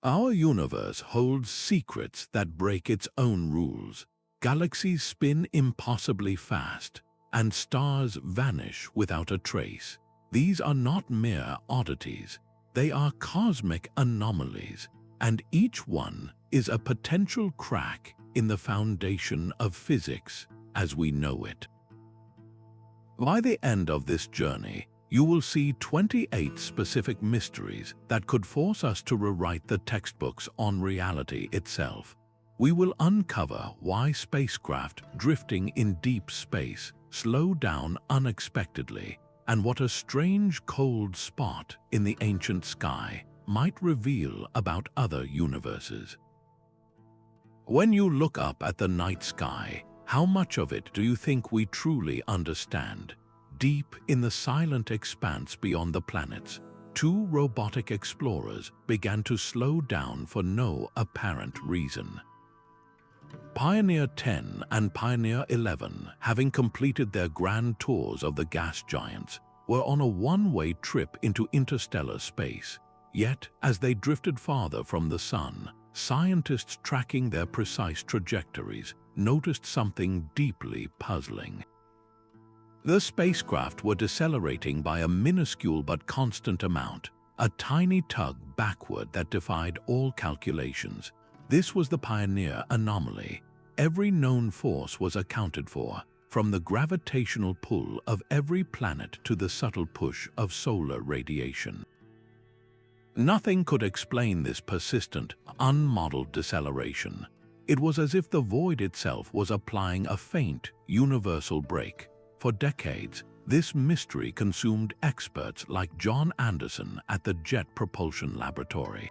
Our universe holds secrets that break its own rules. Galaxies spin impossibly fast, and stars vanish without a trace. These are not mere oddities. They are cosmic anomalies, and each one is a potential crack in the foundation of physics as we know it. By the end of this journey, you will see 28 specific mysteries that could force us to rewrite the textbooks on reality itself. We will uncover why spacecraft drifting in deep space slow down unexpectedly, and what a strange cold spot in the ancient sky might reveal about other universes. When you look up at the night sky, how much of it do you think we truly understand? Deep in the silent expanse beyond the planets, two robotic explorers began to slow down for no apparent reason. Pioneer 10 and Pioneer 11, having completed their grand tours of the gas giants, were on a one-way trip into interstellar space. Yet, as they drifted farther from the Sun, scientists tracking their precise trajectories noticed something deeply puzzling. The spacecraft were decelerating by a minuscule but constant amount, a tiny tug backward that defied all calculations. This was the Pioneer Anomaly. Every known force was accounted for, from the gravitational pull of every planet to the subtle push of solar radiation. Nothing could explain this persistent, unmodeled deceleration. It was as if the void itself was applying a faint, universal brake. For decades, this mystery consumed experts like John Anderson at the Jet Propulsion Laboratory.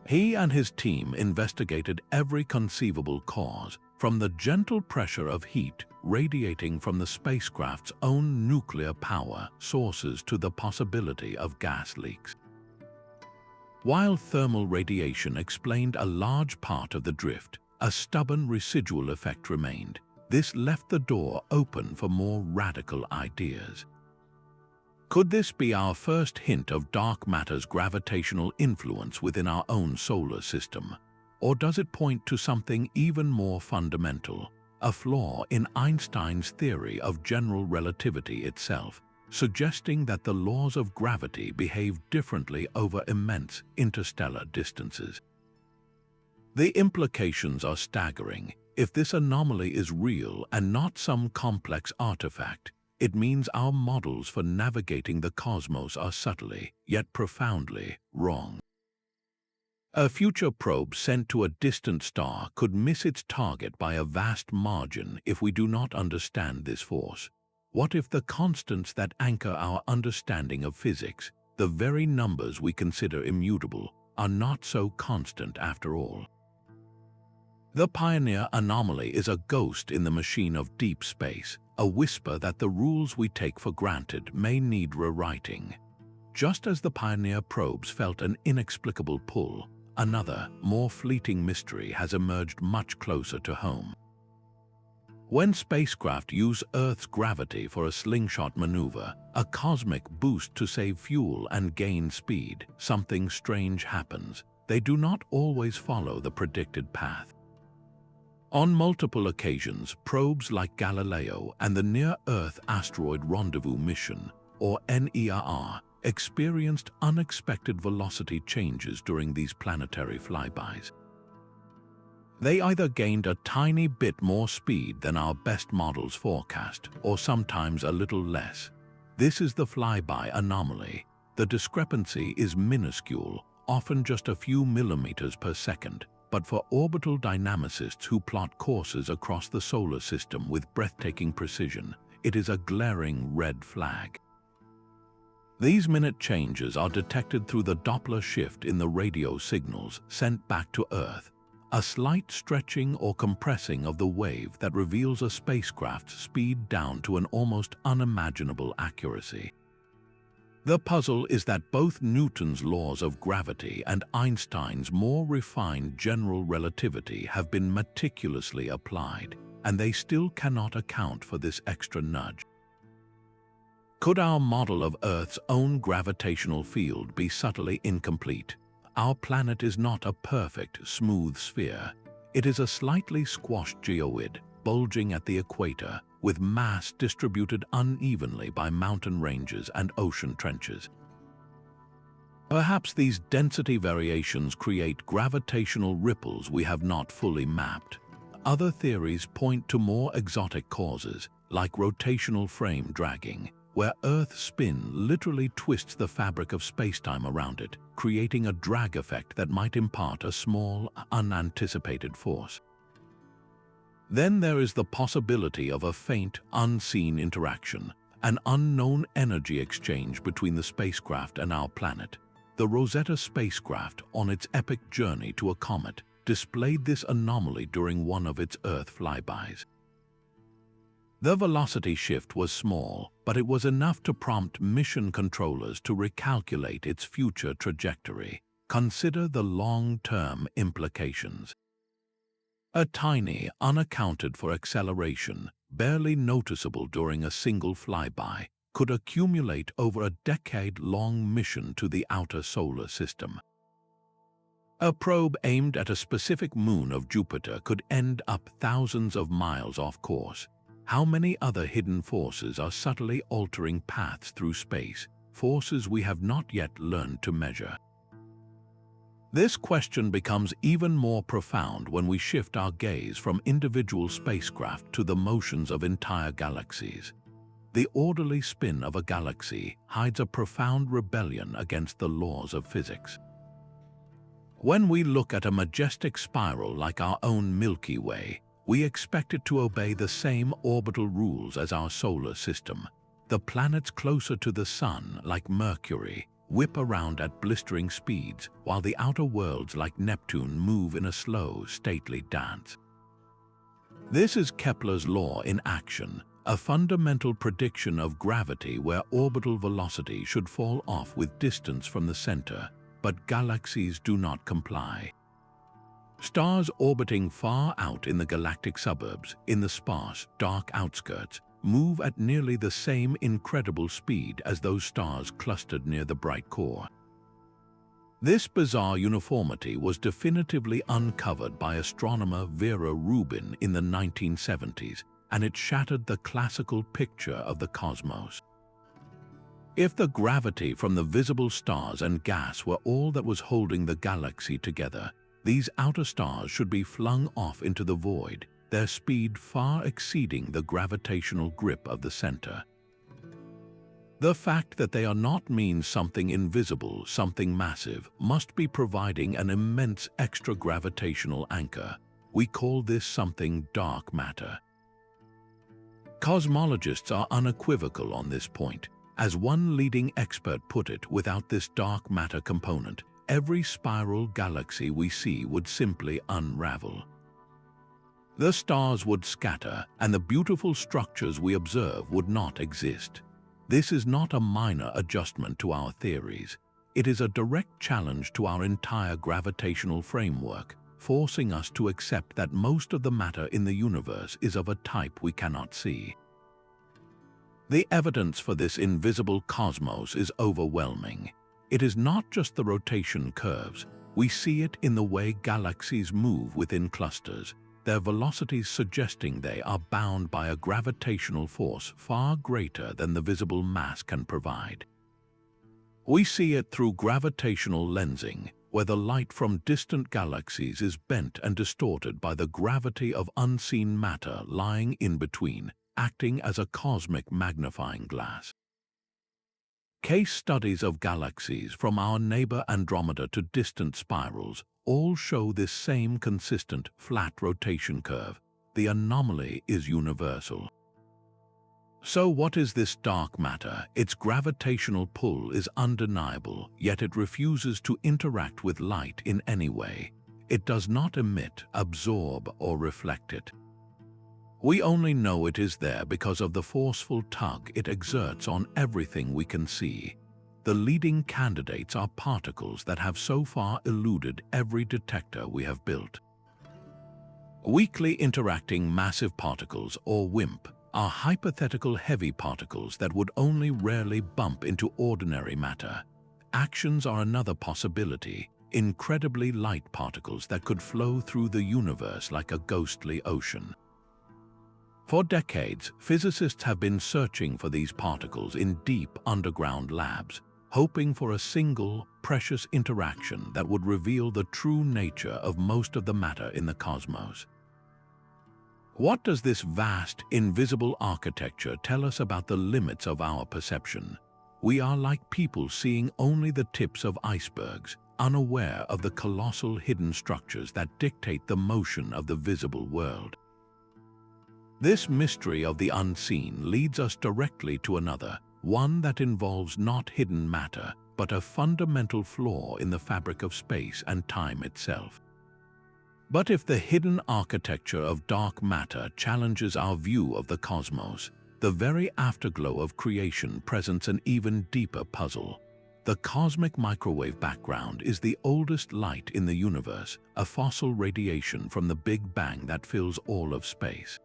He and his team investigated every conceivable cause, from the gentle pressure of heat radiating from the spacecraft's own nuclear power sources to the possibility of gas leaks. While thermal radiation explained a large part of the drift, a stubborn residual effect remained. This left the door open for more radical ideas. Could this be our first hint of dark matter's gravitational influence within our own solar system? Or does it point to something even more fundamental, a flaw in Einstein's theory of general relativity itself, suggesting that the laws of gravity behave differently over immense interstellar distances? The implications are staggering. If this anomaly is real and not some complex artifact, it means our models for navigating the cosmos are subtly, yet profoundly, wrong. A future probe sent to a distant star could miss its target by a vast margin if we do not understand this force. What if the constants that anchor our understanding of physics, the very numbers we consider immutable, are not so constant after all? The Pioneer Anomaly is a ghost in the machine of deep space, a whisper that the rules we take for granted may need rewriting. Just as the Pioneer probes felt an inexplicable pull, another, more fleeting mystery has emerged much closer to home. When spacecraft use Earth's gravity for a slingshot maneuver, a cosmic boost to save fuel and gain speed, something strange happens. They do not always follow the predicted path. On multiple occasions, probes like Galileo and the Near-Earth Asteroid Rendezvous Mission, or NERR, experienced unexpected velocity changes during these planetary flybys. They either gained a tiny bit more speed than our best models forecast, or sometimes a little less. This is the Flyby Anomaly. The discrepancy is minuscule, often just a few millimeters per second. But for orbital dynamicists who plot courses across the solar system with breathtaking precision, it is a glaring red flag. These minute changes are detected through the Doppler shift in the radio signals sent back to Earth, a slight stretching or compressing of the wave that reveals a spacecraft's speed down to an almost unimaginable accuracy. The puzzle is that both Newton's laws of gravity and Einstein's more refined general relativity have been meticulously applied, and they still cannot account for this extra nudge. Could our model of Earth's own gravitational field be subtly incomplete? Our planet is not a perfect, smooth sphere. It is a slightly squashed geoid, bulging at the equator, with mass distributed unevenly by mountain ranges and ocean trenches. Perhaps these density variations create gravitational ripples we have not fully mapped. Other theories point to more exotic causes, like rotational frame dragging, where Earth's spin literally twists the fabric of spacetime around it, creating a drag effect that might impart a small, unanticipated force. Then there is the possibility of a faint, unseen interaction, an unknown energy exchange between the spacecraft and our planet. The Rosetta spacecraft, on its epic journey to a comet, displayed this anomaly during one of its Earth flybys. The velocity shift was small, but it was enough to prompt mission controllers to recalculate its future trajectory. Consider the long-term implications. A tiny, unaccounted-for acceleration, barely noticeable during a single flyby, could accumulate over a decade-long mission to the outer solar system. A probe aimed at a specific moon of Jupiter could end up thousands of miles off course. How many other hidden forces are subtly altering paths through space, forces we have not yet learned to measure? This question becomes even more profound when we shift our gaze from individual spacecraft to the motions of entire galaxies. The orderly spin of a galaxy hides a profound rebellion against the laws of physics. When we look at a majestic spiral like our own Milky Way, we expect it to obey the same orbital rules as our solar system. The planets closer to the Sun, like Mercury, whip around at blistering speeds, while the outer worlds like Neptune move in a slow, stately dance. This is Kepler's law in action, a fundamental prediction of gravity where orbital velocity should fall off with distance from the center, but galaxies do not comply. Stars orbiting far out in the galactic suburbs, in the sparse, dark outskirts, move at nearly the same incredible speed as those stars clustered near the bright core. This bizarre uniformity was definitively uncovered by astronomer Vera Rubin in the 1970s, and it shattered the classical picture of the cosmos. If the gravity from the visible stars and gas were all that was holding the galaxy together, these outer stars should be flung off into the void, their speed far exceeding the gravitational grip of the center. The fact that they are not means something invisible, something massive, must be providing an immense extra gravitational anchor. We call this something dark matter. Cosmologists are unequivocal on this point. As one leading expert put it, without this dark matter component, every spiral galaxy we see would simply unravel. The stars would scatter, and the beautiful structures we observe would not exist. This is not a minor adjustment to our theories. It is a direct challenge to our entire gravitational framework, forcing us to accept that most of the matter in the universe is of a type we cannot see. The evidence for this invisible cosmos is overwhelming. It is not just the rotation curves. We see it in the way galaxies move within clusters, their velocities suggesting they are bound by a gravitational force far greater than the visible mass can provide. We see it through gravitational lensing, where the light from distant galaxies is bent and distorted by the gravity of unseen matter lying in between, acting as a cosmic magnifying glass. Case studies of galaxies from our neighbor Andromeda to distant spirals all show this same consistent, flat rotation curve. The anomaly is universal. So what is this dark matter? Its gravitational pull is undeniable, yet it refuses to interact with light in any way. It does not emit, absorb, or reflect it. We only know it is there because of the forceful tug it exerts on everything we can see. The leading candidates are particles that have so far eluded every detector we have built. Weakly interacting massive particles, or WIMP, are hypothetical heavy particles that would only rarely bump into ordinary matter. Actions are another possibility. incredibly light particles that could flow through the universe like a ghostly ocean. For decades, physicists have been searching for these particles in deep underground labs, hoping for a single, precious interaction that would reveal the true nature of most of the matter in the cosmos. What does this vast, invisible architecture tell us about the limits of our perception? We are like people seeing only the tips of icebergs, unaware of the colossal hidden structures that dictate the motion of the visible world. This mystery of the unseen leads us directly to another, one that involves not hidden matter, but a fundamental flaw in the fabric of space and time itself. But if the hidden architecture of dark matter challenges our view of the cosmos, the very afterglow of creation presents an even deeper puzzle. The cosmic microwave background is the oldest light in the universe, a fossil radiation from the Big Bang that fills all of space.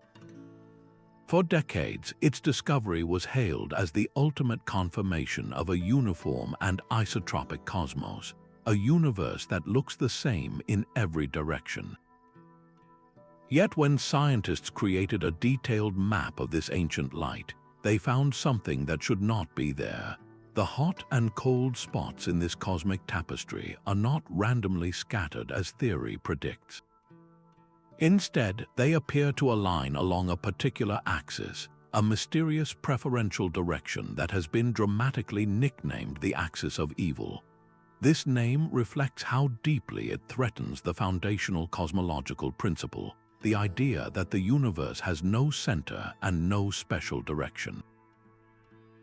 For decades, its discovery was hailed as the ultimate confirmation of a uniform and isotropic cosmos, a universe that looks the same in every direction. Yet when scientists created a detailed map of this ancient light, they found something that should not be there. The hot and cold spots in this cosmic tapestry are not randomly scattered as theory predicts. Instead, they appear to align along a particular axis, a mysterious preferential direction that has been dramatically nicknamed the axis of evil. This name reflects how deeply it threatens the foundational cosmological principle, the idea that the universe has no center and no special direction.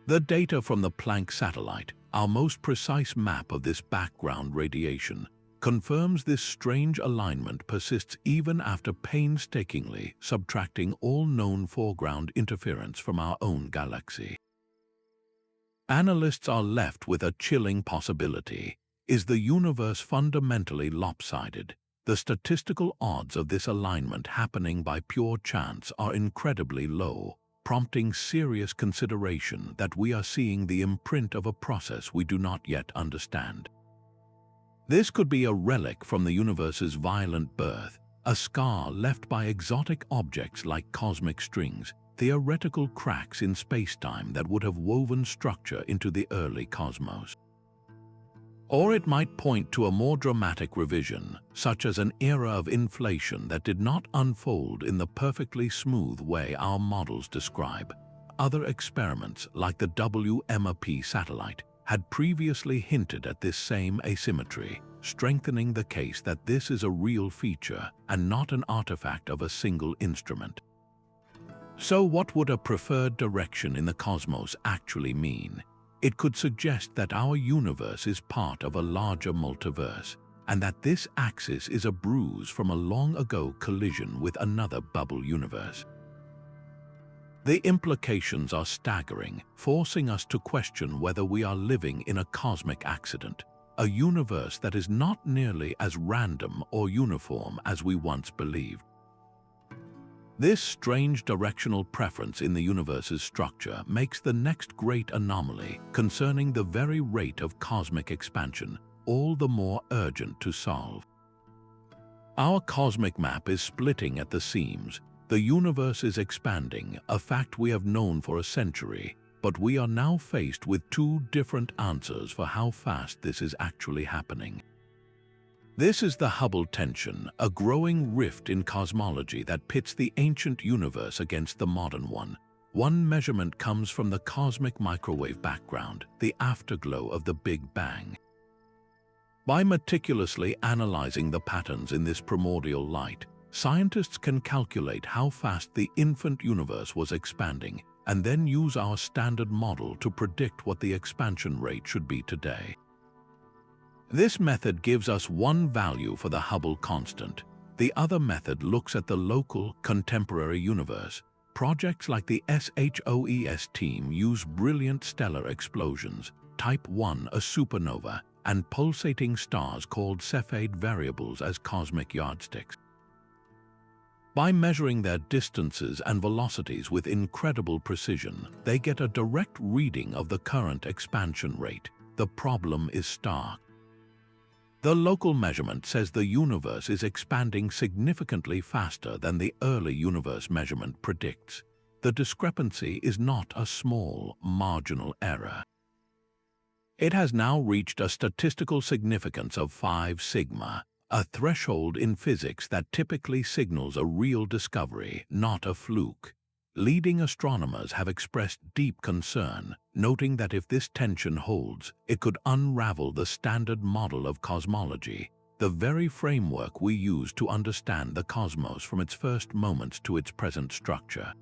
The data from the Planck satellite, our most precise map of this background radiation, confirms this strange alignment persists even after painstakingly subtracting all known foreground interference from our own galaxy. Analysts are left with a chilling possibility. Is the universe fundamentally lopsided? The statistical odds of this alignment happening by pure chance are incredibly low, prompting serious consideration that we are seeing the imprint of a process we do not yet understand. This could be a relic from the universe's violent birth, a scar left by exotic objects like cosmic strings, theoretical cracks in spacetime that would have woven structure into the early cosmos. Or it might point to a more dramatic revision, such as an era of inflation that did not unfold in the perfectly smooth way our models describe. Other experiments, like the WMAP satellite, had previously hinted at this same asymmetry, strengthening the case that this is a real feature and not an artifact of a single instrument. So what would a preferred direction in the cosmos actually mean? It could suggest that our universe is part of a larger multiverse, and that this axis is a bruise from a long-ago collision with another bubble universe. The implications are staggering, forcing us to question whether we are living in a cosmic accident, a universe that is not nearly as random or uniform as we once believed. This strange directional preference in the universe's structure makes the next great anomaly concerning the very rate of cosmic expansion all the more urgent to solve. Our cosmic map is splitting at the seams. The universe is expanding, a fact we have known for a century, but we are now faced with two different answers for how fast this is actually happening. This is the Hubble Tension, a growing rift in cosmology that pits the ancient universe against the modern one. One measurement comes from the cosmic microwave background, the afterglow of the Big Bang. By meticulously analyzing the patterns in this primordial light, scientists can calculate how fast the infant universe was expanding and then use our standard model to predict what the expansion rate should be today. This method gives us one value for the Hubble constant. The other method looks at the local, contemporary universe. Projects like the SHOES team use brilliant stellar explosions, Type 1 a supernova, and pulsating stars called Cepheid variables as cosmic yardsticks. By measuring their distances and velocities with incredible precision, they get a direct reading of the current expansion rate. The problem is stark. The local measurement says the universe is expanding significantly faster than the early universe measurement predicts. The discrepancy is not a small, marginal error. It has now reached a statistical significance of 5 sigma, a threshold in physics that typically signals a real discovery, not a fluke. Leading astronomers have expressed deep concern, noting that if this tension holds, it could unravel the standard model of cosmology, the very framework we use to understand the cosmos from its first moments to its present structure.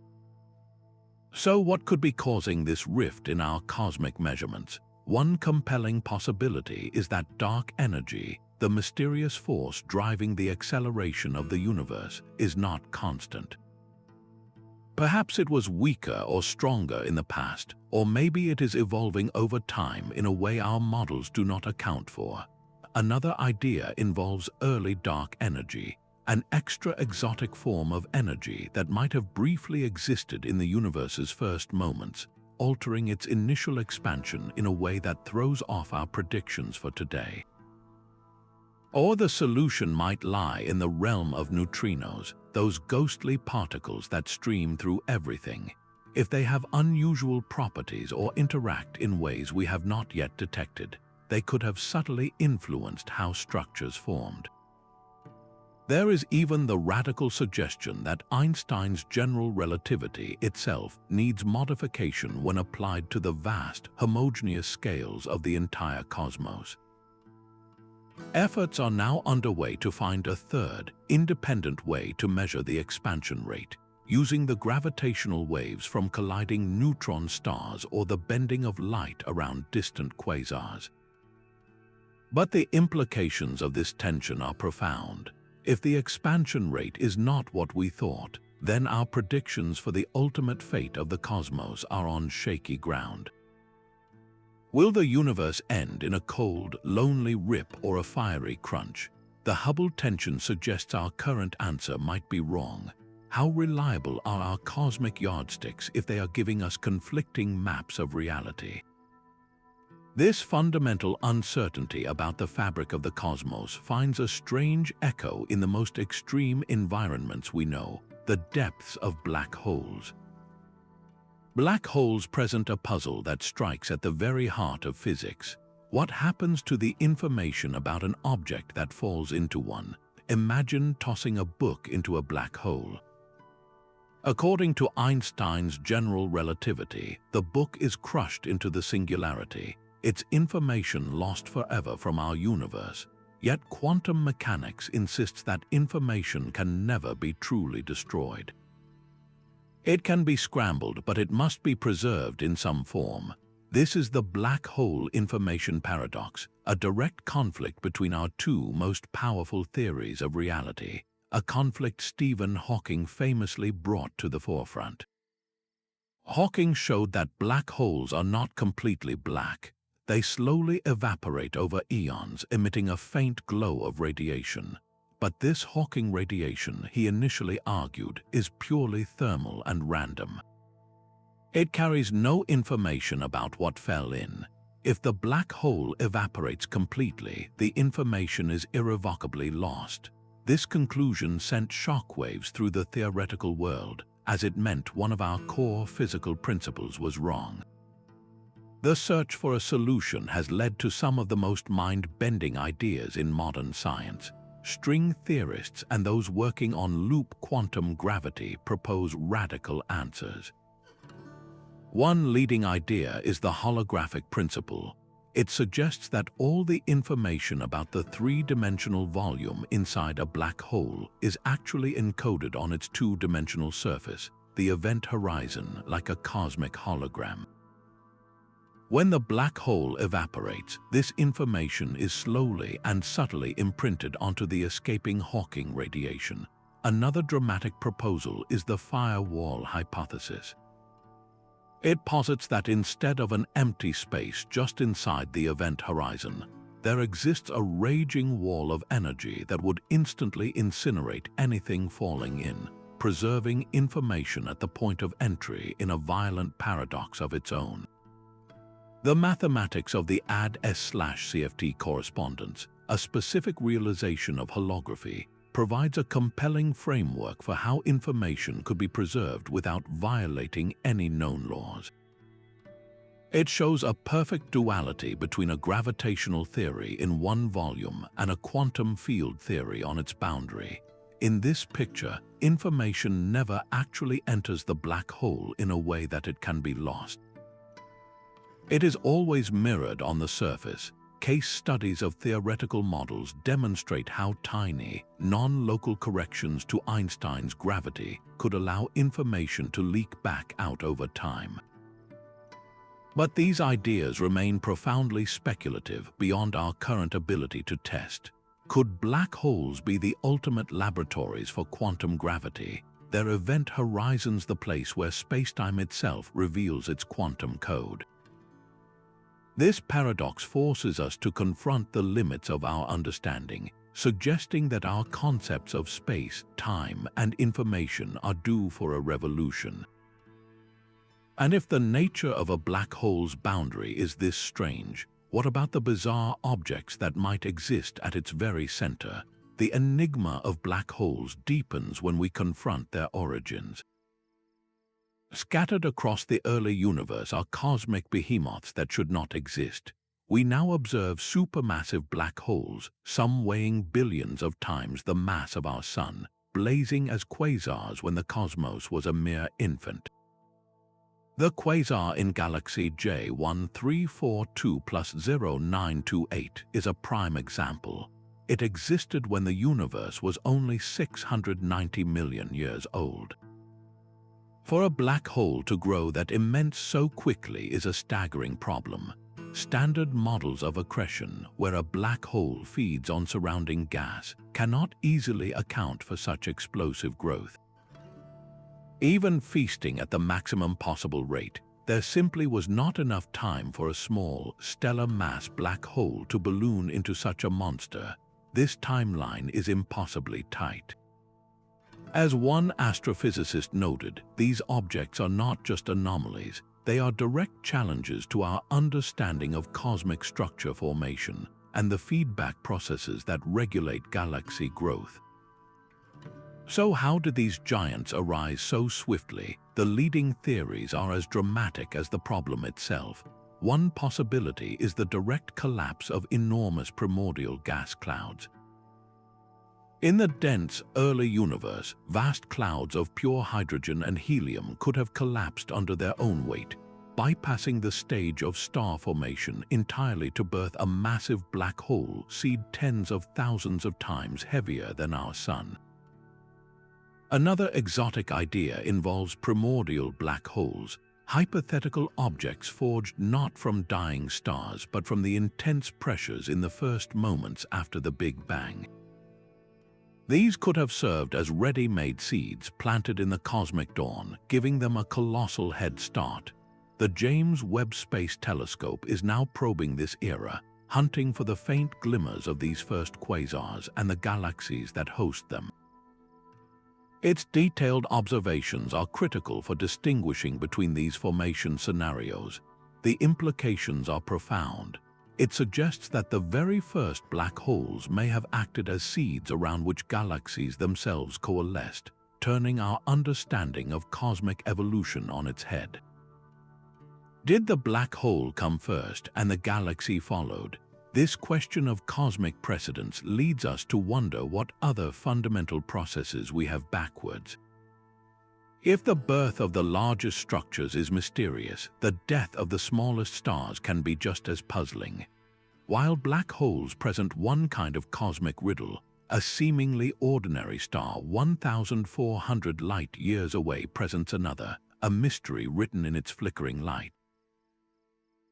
So what could be causing this rift in our cosmic measurements? One compelling possibility is that dark energy, the mysterious force driving the acceleration of the universe, is not constant. Perhaps it was weaker or stronger in the past, or maybe it is evolving over time in a way our models do not account for. Another idea involves early dark energy, an extra exotic form of energy that might have briefly existed in the universe's first moments, altering its initial expansion in a way that throws off our predictions for today. Or the solution might lie in the realm of neutrinos, those ghostly particles that stream through everything. If they have unusual properties or interact in ways we have not yet detected, they could have subtly influenced how structures formed. There is even the radical suggestion that Einstein's general relativity itself needs modification when applied to the vast, homogeneous scales of the entire cosmos. Efforts are now underway to find a third, independent way to measure the expansion rate, using the gravitational waves from colliding neutron stars or the bending of light around distant quasars. But the implications of this tension are profound. If the expansion rate is not what we thought, then our predictions for the ultimate fate of the cosmos are on shaky ground. Will the universe end in a cold, lonely rip or a fiery crunch? The Hubble tension suggests our current answer might be wrong. How reliable are our cosmic yardsticks if they are giving us conflicting maps of reality? This fundamental uncertainty about the fabric of the cosmos finds a strange echo in the most extreme environments we know, the depths of black holes. Black holes present a puzzle that strikes at the very heart of physics. What happens to the information about an object that falls into one? Imagine tossing a book into a black hole. According to Einstein's general relativity, the book is crushed into the singularity, its information lost forever from our universe. Yet quantum mechanics insists that information can never be truly destroyed. It can be scrambled, but it must be preserved in some form. This is the black hole information paradox, a direct conflict between our two most powerful theories of reality, a conflict Stephen Hawking famously brought to the forefront. Hawking showed that black holes are not completely black. They slowly evaporate over eons, emitting a faint glow of radiation. But this Hawking radiation, he initially argued, is purely thermal and random. It carries no information about what fell in. If the black hole evaporates completely, the information is irrevocably lost. This conclusion sent shockwaves through the theoretical world, as it meant one of our core physical principles was wrong. The search for a solution has led to some of the most mind-bending ideas in modern science. String theorists and those working on loop quantum gravity propose radical answers. One leading idea is the holographic principle. It suggests that all the information about the three-dimensional volume inside a black hole is actually encoded on its two-dimensional surface, the event horizon, like a cosmic hologram. When the black hole evaporates, this information is slowly and subtly imprinted onto the escaping Hawking radiation. Another dramatic proposal is the firewall hypothesis. It posits that instead of an empty space just inside the event horizon, there exists a raging wall of energy that would instantly incinerate anything falling in, preserving information at the point of entry in a violent paradox of its own. The mathematics of the AD/S/CFT correspondence, a specific realization of holography, provides a compelling framework for how information could be preserved without violating any known laws. It shows a perfect duality between a gravitational theory in one volume and a quantum field theory on its boundary. In this picture, information never actually enters the black hole in a way that it can be lost. It is always mirrored on the surface. Case studies of theoretical models demonstrate how tiny, non-local corrections to Einstein's gravity could allow information to leak back out over time. But these ideas remain profoundly speculative beyond our current ability to test. Could black holes be the ultimate laboratories for quantum gravity, their event horizons the place where spacetime itself reveals its quantum code? This paradox forces us to confront the limits of our understanding, suggesting that our concepts of space, time, and information are due for a revolution. And if the nature of a black hole's boundary is this strange, what about the bizarre objects that might exist at its very center? The enigma of black holes deepens when we confront their origins. Scattered across the early universe are cosmic behemoths that should not exist. We now observe supermassive black holes, some weighing billions of times the mass of our Sun, blazing as quasars when the cosmos was a mere infant. The quasar in galaxy J1342+0928 is a prime example. It existed when the universe was only 690 million years old. For a black hole to grow that immense so quickly is a staggering problem. Standard models of accretion, where a black hole feeds on surrounding gas, cannot easily account for such explosive growth. Even feasting at the maximum possible rate, there simply was not enough time for a small, stellar mass black hole to balloon into such a monster. This timeline is impossibly tight. As one astrophysicist noted, these objects are not just anomalies, they are direct challenges to our understanding of cosmic structure formation and the feedback processes that regulate galaxy growth. So how did these giants arise so swiftly? The leading theories are as dramatic as the problem itself. One possibility is the direct collapse of enormous primordial gas clouds. In the dense, early universe, vast clouds of pure hydrogen and helium could have collapsed under their own weight, bypassing the stage of star formation entirely to birth a massive black hole seed tens of thousands of times heavier than our Sun. Another exotic idea involves primordial black holes, hypothetical objects forged not from dying stars but from the intense pressures in the first moments after the Big Bang. These could have served as ready-made seeds planted in the cosmic dawn, giving them a colossal head start. The James Webb Space Telescope is now probing this era, hunting for the faint glimmers of these first quasars and the galaxies that host them. Its detailed observations are critical for distinguishing between these formation scenarios. The implications are profound. It suggests that the very first black holes may have acted as seeds around which galaxies themselves coalesced, turning our understanding of cosmic evolution on its head. Did the black hole come first and the galaxy followed? This question of cosmic precedence leads us to wonder what other fundamental processes we have backwards. If the birth of the largest structures is mysterious, the death of the smallest stars can be just as puzzling. While black holes present one kind of cosmic riddle, a seemingly ordinary star 1,400 light-years away presents another, a mystery written in its flickering light.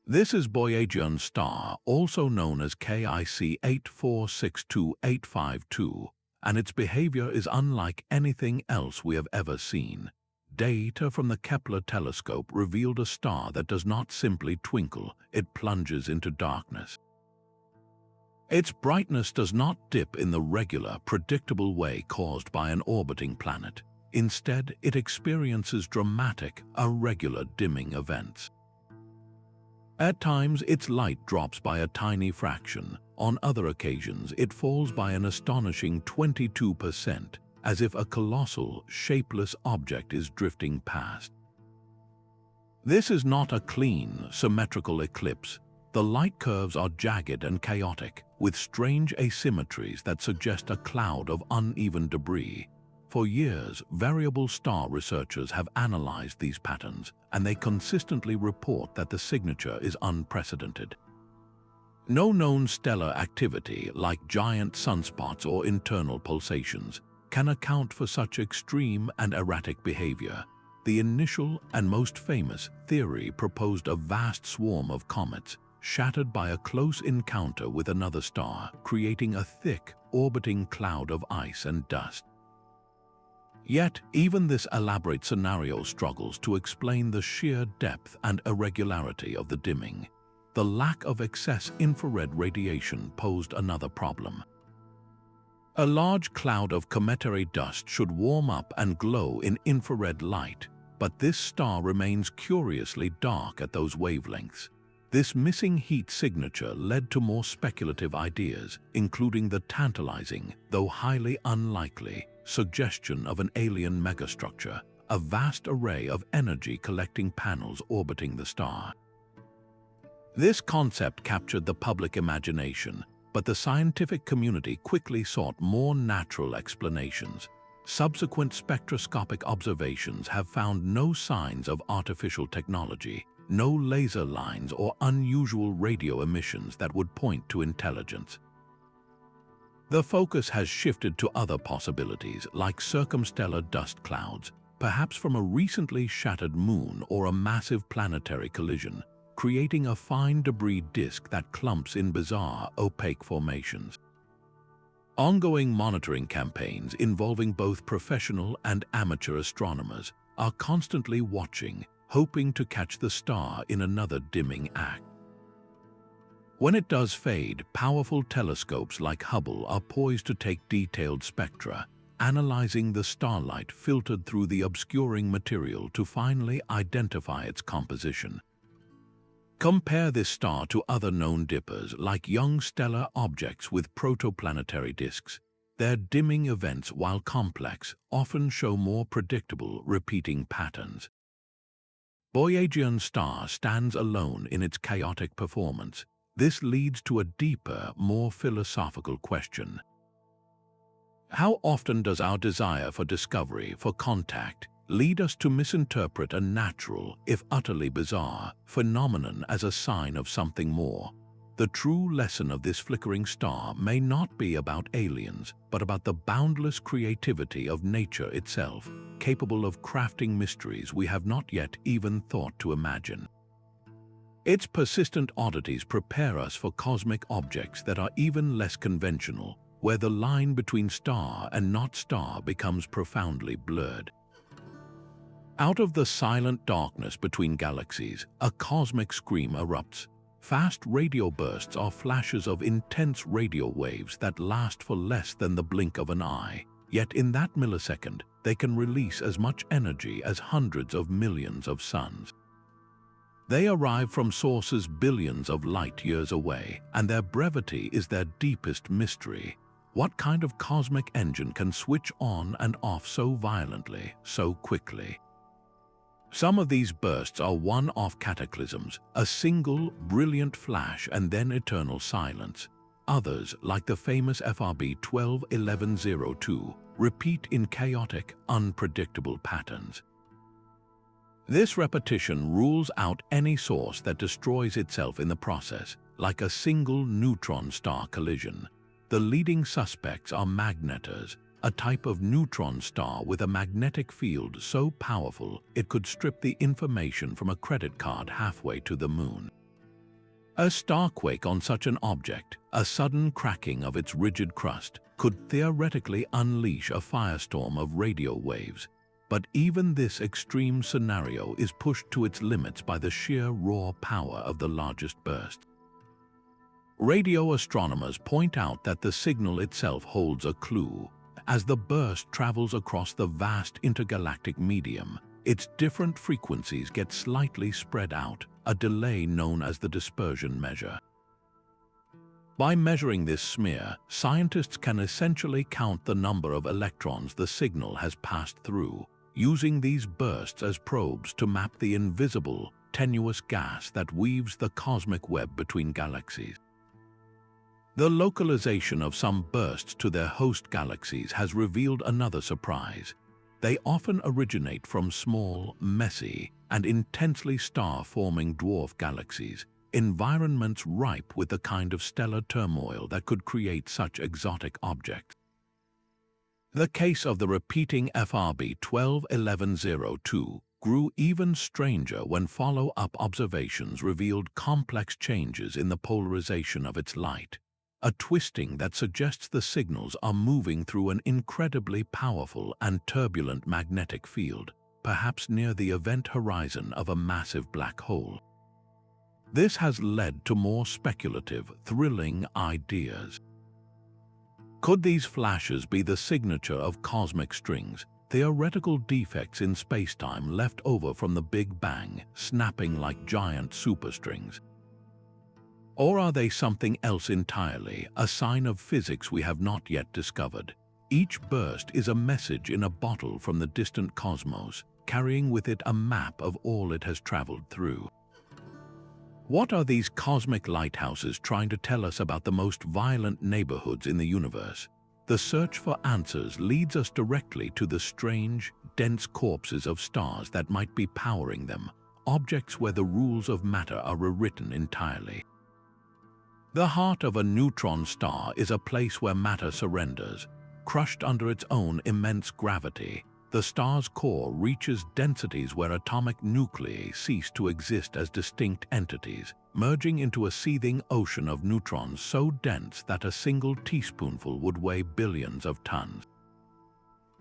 This is Boyajian star, also known as KIC 8462852, and its behavior is unlike anything else we have ever seen. Data from the Kepler telescope revealed a star that does not simply twinkle, it plunges into darkness. Its brightness does not dip in the regular, predictable way caused by an orbiting planet. Instead, it experiences dramatic, irregular dimming events. At times, its light drops by a tiny fraction, On other occasions, it falls by an astonishing 22%, as if a colossal, shapeless object is drifting past. This is not a clean, symmetrical eclipse. The light curves are jagged and chaotic, with strange asymmetries that suggest a cloud of uneven debris. For years, variable star researchers have analyzed these patterns, and they consistently report that the signature is unprecedented. No known stellar activity, like giant sunspots or internal pulsations, can account for such extreme and erratic behavior. The initial and most famous theory proposed a vast swarm of comets, shattered by a close encounter with another star, creating a thick, orbiting cloud of ice and dust. Yet, even this elaborate scenario struggles to explain the sheer depth and irregularity of the dimming. The lack of excess infrared radiation posed another problem. A large cloud of cometary dust should warm up and glow in infrared light, but this star remains curiously dark at those wavelengths. This missing heat signature led to more speculative ideas, including the tantalizing, though highly unlikely, suggestion of an alien megastructure, a vast array of energy-collecting panels orbiting the star. This concept captured the public imagination, but the scientific community quickly sought more natural explanations. Subsequent spectroscopic observations have found no signs of artificial technology, no laser lines or unusual radio emissions that would point to intelligence. The focus has shifted to other possibilities, like circumstellar dust clouds, perhaps from a recently shattered moon or a massive planetary collision, creating a fine debris disk that clumps in bizarre, opaque formations. Ongoing monitoring campaigns involving both professional and amateur astronomers are constantly watching, hoping to catch the star in another dimming act. When it does fade, powerful telescopes like Hubble are poised to take detailed spectra, analyzing the starlight filtered through the obscuring material to finally identify its composition. Compare this star to other known dippers like young stellar objects with protoplanetary disks. Their dimming events, while complex, often show more predictable, repeating patterns. Boyajian star stands alone in its chaotic performance. This leads to a deeper, more philosophical question. How often does our desire for discovery, for contact, lead us to misinterpret a natural, if utterly bizarre, phenomenon as a sign of something more? The true lesson of this flickering star may not be about aliens, but about the boundless creativity of nature itself, capable of crafting mysteries we have not yet even thought to imagine. Its persistent oddities prepare us for cosmic objects that are even less conventional, where the line between star and not star becomes profoundly blurred. Out of the silent darkness between galaxies, a cosmic scream erupts. Fast radio bursts are flashes of intense radio waves that last for less than the blink of an eye, yet in that millisecond, they can release as much energy as hundreds of millions of suns. They arrive from sources billions of light-years away, and their brevity is their deepest mystery. What kind of cosmic engine can switch on and off so violently, so quickly? Some of these bursts are one-off cataclysms, a single, brilliant flash and then eternal silence. Others, like the famous FRB 121102, repeat in chaotic, unpredictable patterns. This repetition rules out any source that destroys itself in the process, like a single neutron star collision. The leading suspects are magnetars, a type of neutron star with a magnetic field so powerful it could strip the information from a credit card halfway to the moon. A starquake on such an object, a sudden cracking of its rigid crust, could theoretically unleash a firestorm of radio waves. But even this extreme scenario is pushed to its limits by the sheer raw power of the largest burst. Radio astronomers point out that the signal itself holds a clue. As the burst travels across the vast intergalactic medium, its different frequencies get slightly spread out, a delay known as the dispersion measure. By measuring this smear, scientists can essentially count the number of electrons the signal has passed through, using these bursts as probes to map the invisible, tenuous gas that weaves the cosmic web between galaxies. The localization of some bursts to their host galaxies has revealed another surprise. They often originate from small, messy, and intensely star-forming dwarf galaxies, environments ripe with the kind of stellar turmoil that could create such exotic objects. The case of the repeating FRB 121102 grew even stranger when follow-up observations revealed complex changes in the polarization of its light, a twisting that suggests the signals are moving through an incredibly powerful and turbulent magnetic field, perhaps near the event horizon of a massive black hole. This has led to more speculative, thrilling ideas. Could these flashes be the signature of cosmic strings, theoretical defects in spacetime left over from the Big Bang, snapping like giant superstrings? Or are they something else entirely, a sign of physics we have not yet discovered? Each burst is a message in a bottle from the distant cosmos, carrying with it a map of all it has traveled through. What are these cosmic lighthouses trying to tell us about the most violent neighborhoods in the universe? The search for answers leads us directly to the strange, dense corpses of stars that might be powering them, objects where the rules of matter are rewritten entirely. The heart of a neutron star is a place where matter surrenders. Crushed under its own immense gravity, the star's core reaches densities where atomic nuclei cease to exist as distinct entities, merging into a seething ocean of neutrons so dense that a single teaspoonful would weigh billions of tons.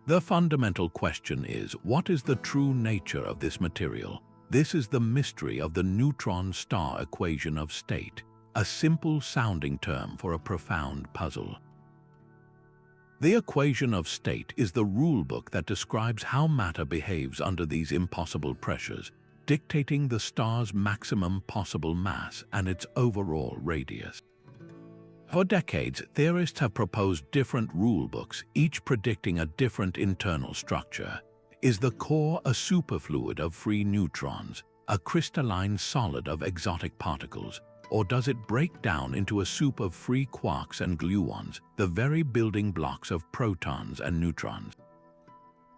The fundamental question is, what is the true nature of this material? This is the mystery of the neutron star equation of state, a simple sounding term for a profound puzzle. The equation of state is the rulebook that describes how matter behaves under these impossible pressures, dictating the star's maximum possible mass and its overall radius. For decades, theorists have proposed different rulebooks, each predicting a different internal structure. Is the core a superfluid of free neutrons, a crystalline solid of exotic particles, or does it break down into a soup of free quarks and gluons, the very building blocks of protons and neutrons?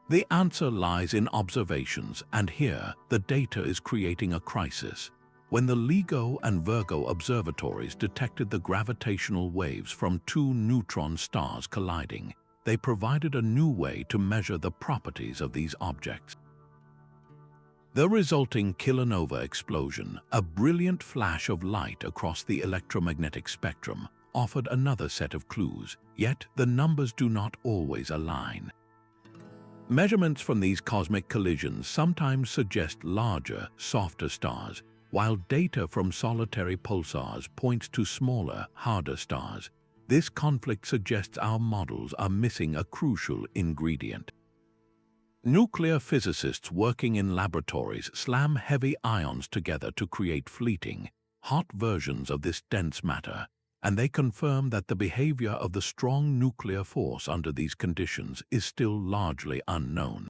The answer lies in observations, and here, the data is creating a crisis. When the LIGO and Virgo observatories detected the gravitational waves from two neutron stars colliding, they provided a new way to measure the properties of these objects. The resulting kilonova explosion, a brilliant flash of light across the electromagnetic spectrum, offered another set of clues, yet the numbers do not always align. Measurements from these cosmic collisions sometimes suggest larger, softer stars, while data from solitary pulsars points to smaller, harder stars. This conflict suggests our models are missing a crucial ingredient. Nuclear physicists working in laboratories slam heavy ions together to create fleeting, hot versions of this dense matter, and they confirm that the behavior of the strong nuclear force under these conditions is still largely unknown.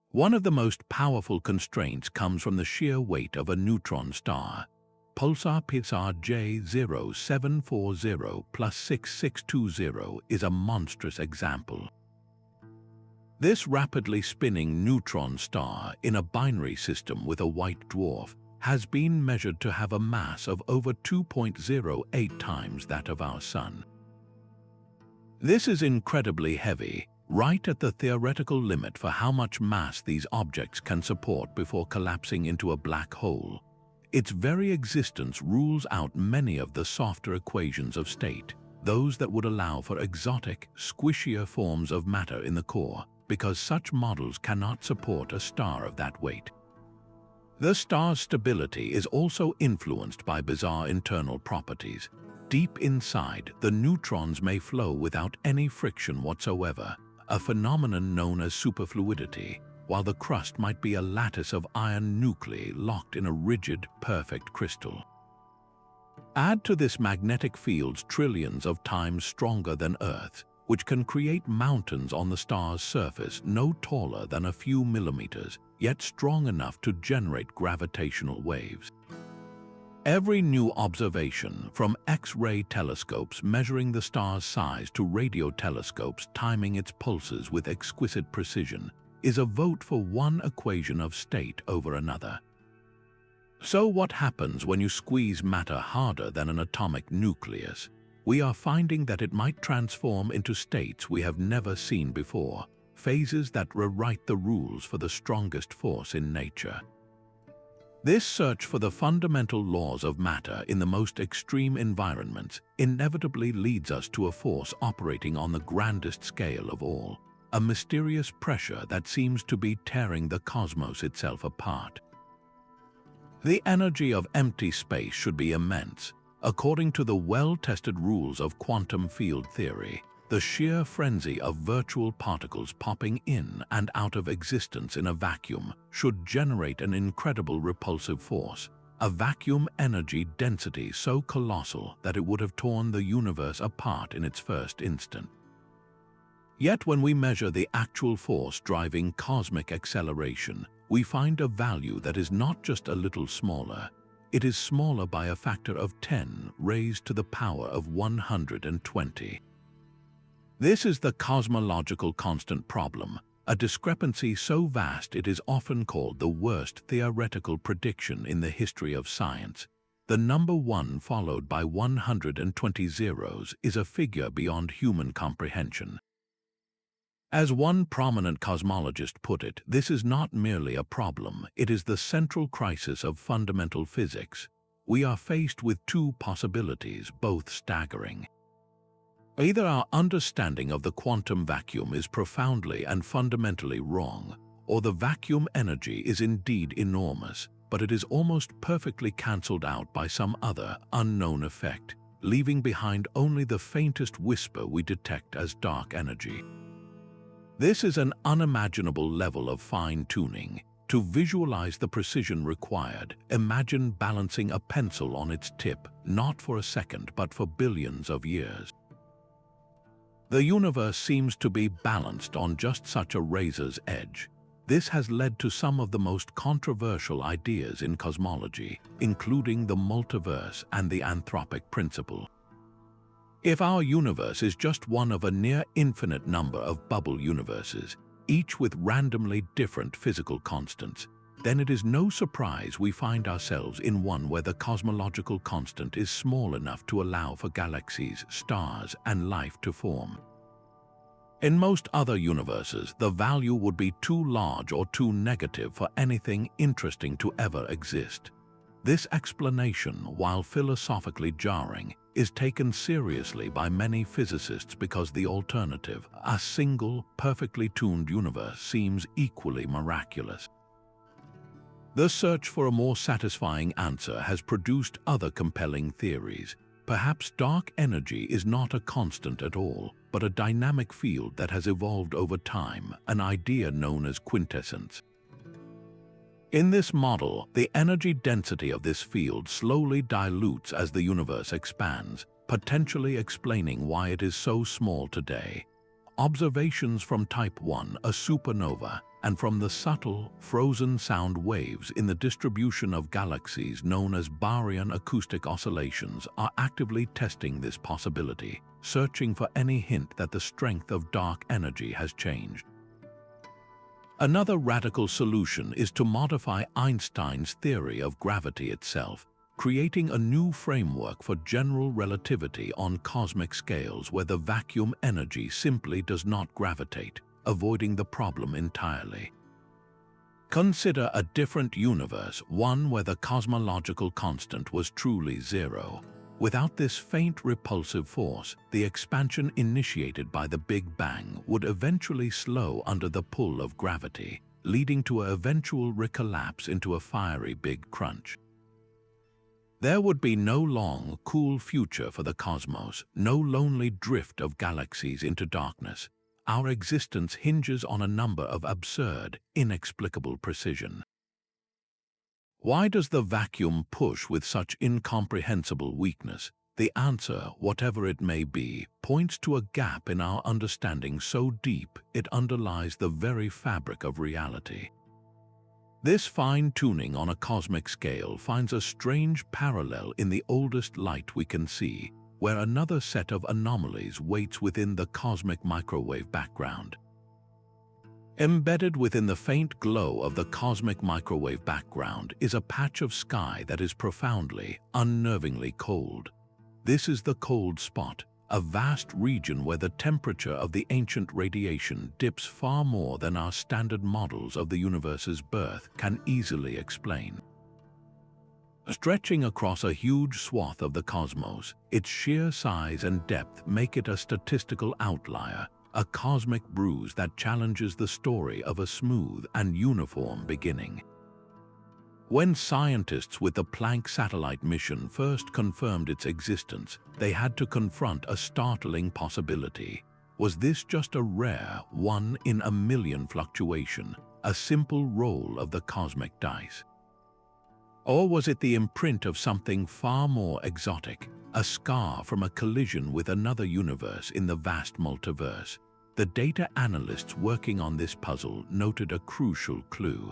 One of the most powerful constraints comes from the sheer weight of a neutron star. Pulsar PSR J0740 plus 6620 is a monstrous example. This rapidly spinning neutron star in a binary system with a white dwarf has been measured to have a mass of over 2.08 times that of our Sun. This is incredibly heavy, right at the theoretical limit for how much mass these objects can support before collapsing into a black hole. Its very existence rules out many of the softer equations of state, those that would allow for exotic, squishier forms of matter in the core, because such models cannot support a star of that weight. The star's stability is also influenced by bizarre internal properties. Deep inside, the neutrons may flow without any friction whatsoever, a phenomenon known as superfluidity, while the crust might be a lattice of iron nuclei locked in a rigid, perfect crystal. Add to this magnetic fields trillions of times stronger than Earth's, which can create mountains on the star's surface no taller than a few millimeters, yet strong enough to generate gravitational waves. Every new observation, from X-ray telescopes measuring the star's size to radio telescopes timing its pulses with exquisite precision, is a vote for one equation of state over another. So what happens when you squeeze matter harder than an atomic nucleus? We are finding that it might transform into states we have never seen before, phases that rewrite the rules for the strongest force in nature. This search for the fundamental laws of matter in the most extreme environments inevitably leads us to a force operating on the grandest scale of all, a mysterious pressure that seems to be tearing the cosmos itself apart. The energy of empty space should be immense. According to the well-tested rules of quantum field theory, the sheer frenzy of virtual particles popping in and out of existence in a vacuum should generate an incredible repulsive force, a vacuum energy density so colossal that it would have torn the universe apart in its first instant. Yet when we measure the actual force driving cosmic acceleration, we find a value that is not just a little smaller. It is smaller by a factor of 10 raised to the power of 120. This is the cosmological constant problem, a discrepancy so vast it is often called the worst theoretical prediction in the history of science. The number 1 followed by 120 zeros is a figure beyond human comprehension. As one prominent cosmologist put it, this is not merely a problem, it is the central crisis of fundamental physics. We are faced with two possibilities, both staggering. Either our understanding of the quantum vacuum is profoundly and fundamentally wrong, or the vacuum energy is indeed enormous, but it is almost perfectly cancelled out by some other, unknown effect, leaving behind only the faintest whisper we detect as dark energy. This is an unimaginable level of fine-tuning. To visualize the precision required, imagine balancing a pencil on its tip, not for a second but for billions of years. The universe seems to be balanced on just such a razor's edge. This has led to some of the most controversial ideas in cosmology, including the multiverse and the anthropic principle. If our universe is just one of a near-infinite number of bubble universes, each with randomly different physical constants, then it is no surprise we find ourselves in one where the cosmological constant is small enough to allow for galaxies, stars, and life to form. In most other universes, the value would be too large or too negative for anything interesting to ever exist. This explanation, while philosophically jarring, is taken seriously by many physicists because the alternative, a single, perfectly tuned universe, seems equally miraculous. The search for a more satisfying answer has produced other compelling theories. Perhaps dark energy is not a constant at all, but a dynamic field that has evolved over time, an idea known as quintessence. In this model, the energy density of this field slowly dilutes as the universe expands, potentially explaining why it is so small today. Observations from Type 1, a supernova, and from the subtle, frozen sound waves in the distribution of galaxies known as baryon acoustic oscillations are actively testing this possibility, searching for any hint that the strength of dark energy has changed. Another radical solution is to modify Einstein's theory of gravity itself, creating a new framework for general relativity on cosmic scales where the vacuum energy simply does not gravitate, avoiding the problem entirely. Consider a different universe, one where the cosmological constant was truly zero. Without this faint repulsive force, the expansion initiated by the Big Bang would eventually slow under the pull of gravity, leading to an eventual recollapse into a fiery Big Crunch. There would be no long, cool future for the cosmos, no lonely drift of galaxies into darkness. Our existence hinges on a number of absurd, inexplicable precision. Why does the vacuum push with such incomprehensible weakness? The answer, whatever it may be, points to a gap in our understanding so deep it underlies the very fabric of reality. This fine-tuning on a cosmic scale finds a strange parallel in the oldest light we can see, where another set of anomalies waits within the cosmic microwave background. Embedded within the faint glow of the cosmic microwave background is a patch of sky that is profoundly, unnervingly cold. This is the cold spot, a vast region where the temperature of the ancient radiation dips far more than our standard models of the universe's birth can easily explain. Stretching across a huge swath of the cosmos, its sheer size and depth make it a statistical outlier, a cosmic bruise that challenges the story of a smooth and uniform beginning. When scientists with the Planck satellite mission first confirmed its existence, they had to confront a startling possibility. Was this just a rare, one-in-a-million fluctuation, a simple roll of the cosmic dice? Or was it the imprint of something far more exotic, a scar from a collision with another universe in the vast multiverse? The data analysts working on this puzzle noted a crucial clue.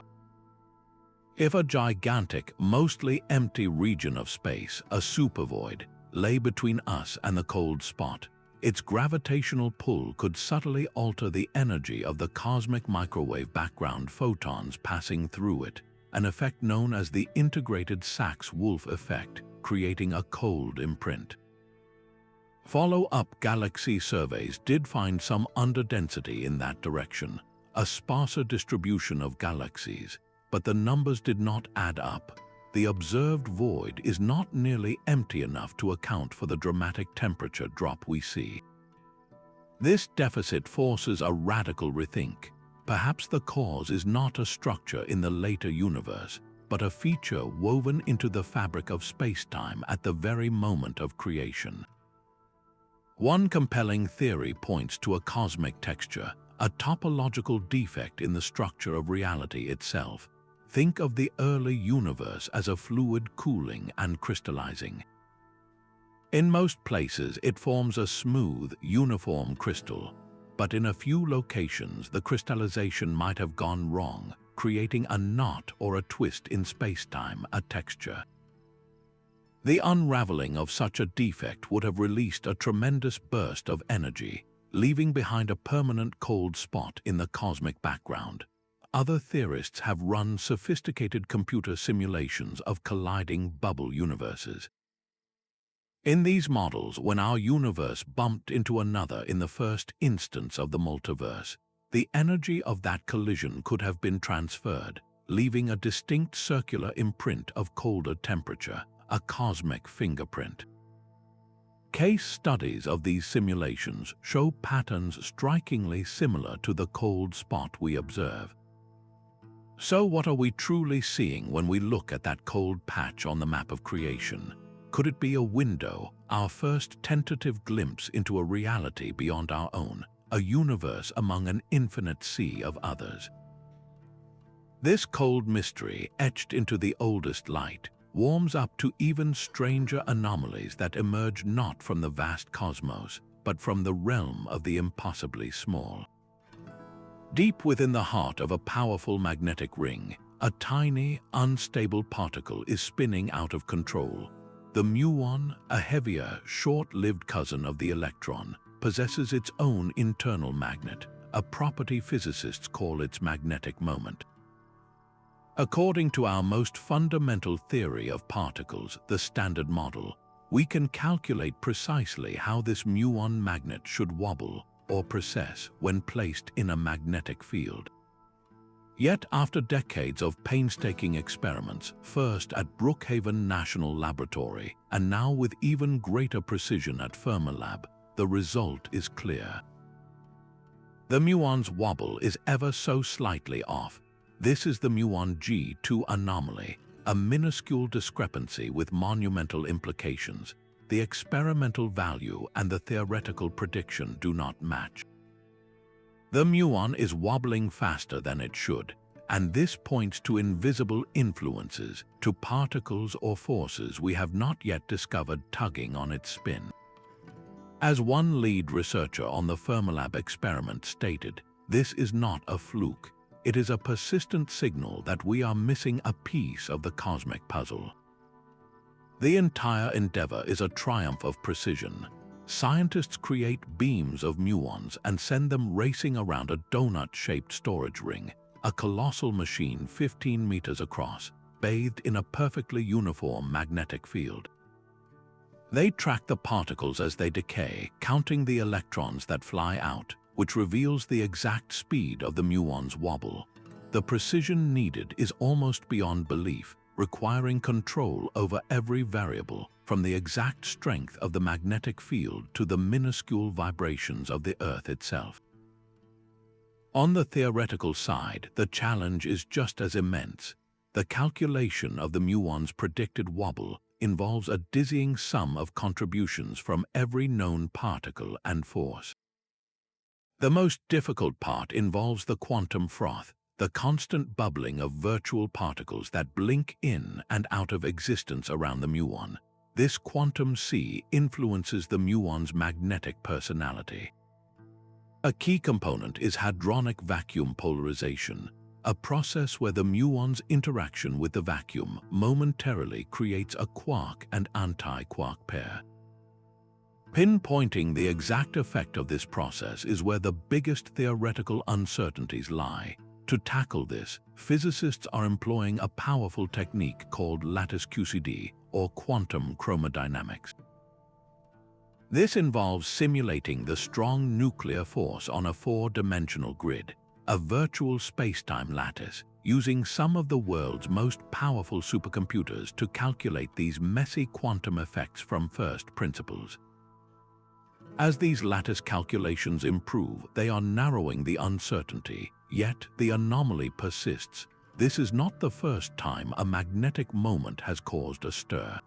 If a gigantic, mostly empty region of space, a supervoid, lay between us and the cold spot, its gravitational pull could subtly alter the energy of the cosmic microwave background photons passing through it, an effect known as the integrated Sachs-Wolf effect, creating a cold imprint. Follow-up galaxy surveys did find some underdensity in that direction, a sparser distribution of galaxies, but the numbers did not add up. The observed void is not nearly empty enough to account for the dramatic temperature drop we see. This deficit forces a radical rethink. Perhaps the cause is not a structure in the later universe, but a feature woven into the fabric of space-time at the very moment of creation. One compelling theory points to a cosmic texture, a topological defect in the structure of reality itself. Think of the early universe as a fluid cooling and crystallizing. In most places, it forms a smooth, uniform crystal, but in a few locations, the crystallization might have gone wrong, creating a knot or a twist in space-time, a texture. The unraveling of such a defect would have released a tremendous burst of energy, leaving behind a permanent cold spot in the cosmic background. Other theorists have run sophisticated computer simulations of colliding bubble universes. In these models, when our universe bumped into another in the first instance of the multiverse, the energy of that collision could have been transferred, leaving a distinct circular imprint of colder temperature, a cosmic fingerprint. Case studies of these simulations show patterns strikingly similar to the cold spot we observe. So what are we truly seeing when we look at that cold patch on the map of creation? Could it be a window, our first tentative glimpse into a reality beyond our own, a universe among an infinite sea of others? This cold mystery, etched into the oldest light, warms up to even stranger anomalies that emerge not from the vast cosmos, but from the realm of the impossibly small. Deep within the heart of a powerful magnetic ring, a tiny, unstable particle is spinning out of control. The muon, a heavier, short-lived cousin of the electron, possesses its own internal magnet, a property physicists call its magnetic moment. According to our most fundamental theory of particles, the Standard Model, we can calculate precisely how this muon magnet should wobble or precess when placed in a magnetic field. Yet after decades of painstaking experiments, first at Brookhaven National Laboratory and now with even greater precision at Fermilab, the result is clear. The muon's wobble is ever so slightly off. This is the muon G2 anomaly, a minuscule discrepancy with monumental implications. The experimental value and the theoretical prediction do not match. The muon is wobbling faster than it should, and this points to invisible influences, to particles or forces we have not yet discovered tugging on its spin. As one lead researcher on the Fermilab experiment stated, this is not a fluke. It is a persistent signal that we are missing a piece of the cosmic puzzle. The entire endeavor is a triumph of precision. Scientists create beams of muons and send them racing around a donut-shaped storage ring, a colossal machine 15 meters across, bathed in a perfectly uniform magnetic field. They track the particles as they decay, counting the electrons that fly out, which reveals the exact speed of the muon's wobble. The precision needed is almost beyond belief, requiring control over every variable, from the exact strength of the magnetic field to the minuscule vibrations of the Earth itself. On the theoretical side, the challenge is just as immense. The calculation of the muon's predicted wobble involves a dizzying sum of contributions from every known particle and force. The most difficult part involves the quantum froth, the constant bubbling of virtual particles that blink in and out of existence around the muon. This quantum sea influences the muon's magnetic personality. A key component is hadronic vacuum polarization, a process where the muon's interaction with the vacuum momentarily creates a quark and anti-quark pair. Pinpointing the exact effect of this process is where the biggest theoretical uncertainties lie. To tackle this, physicists are employing a powerful technique called lattice QCD, or quantum chromodynamics. This involves simulating the strong nuclear force on a four-dimensional grid, a virtual space-time lattice, using some of the world's most powerful supercomputers to calculate these messy quantum effects from first principles. As these lattice calculations improve, they are narrowing the uncertainty, yet the anomaly persists. This is not the first time a magnetic moment has caused a stir.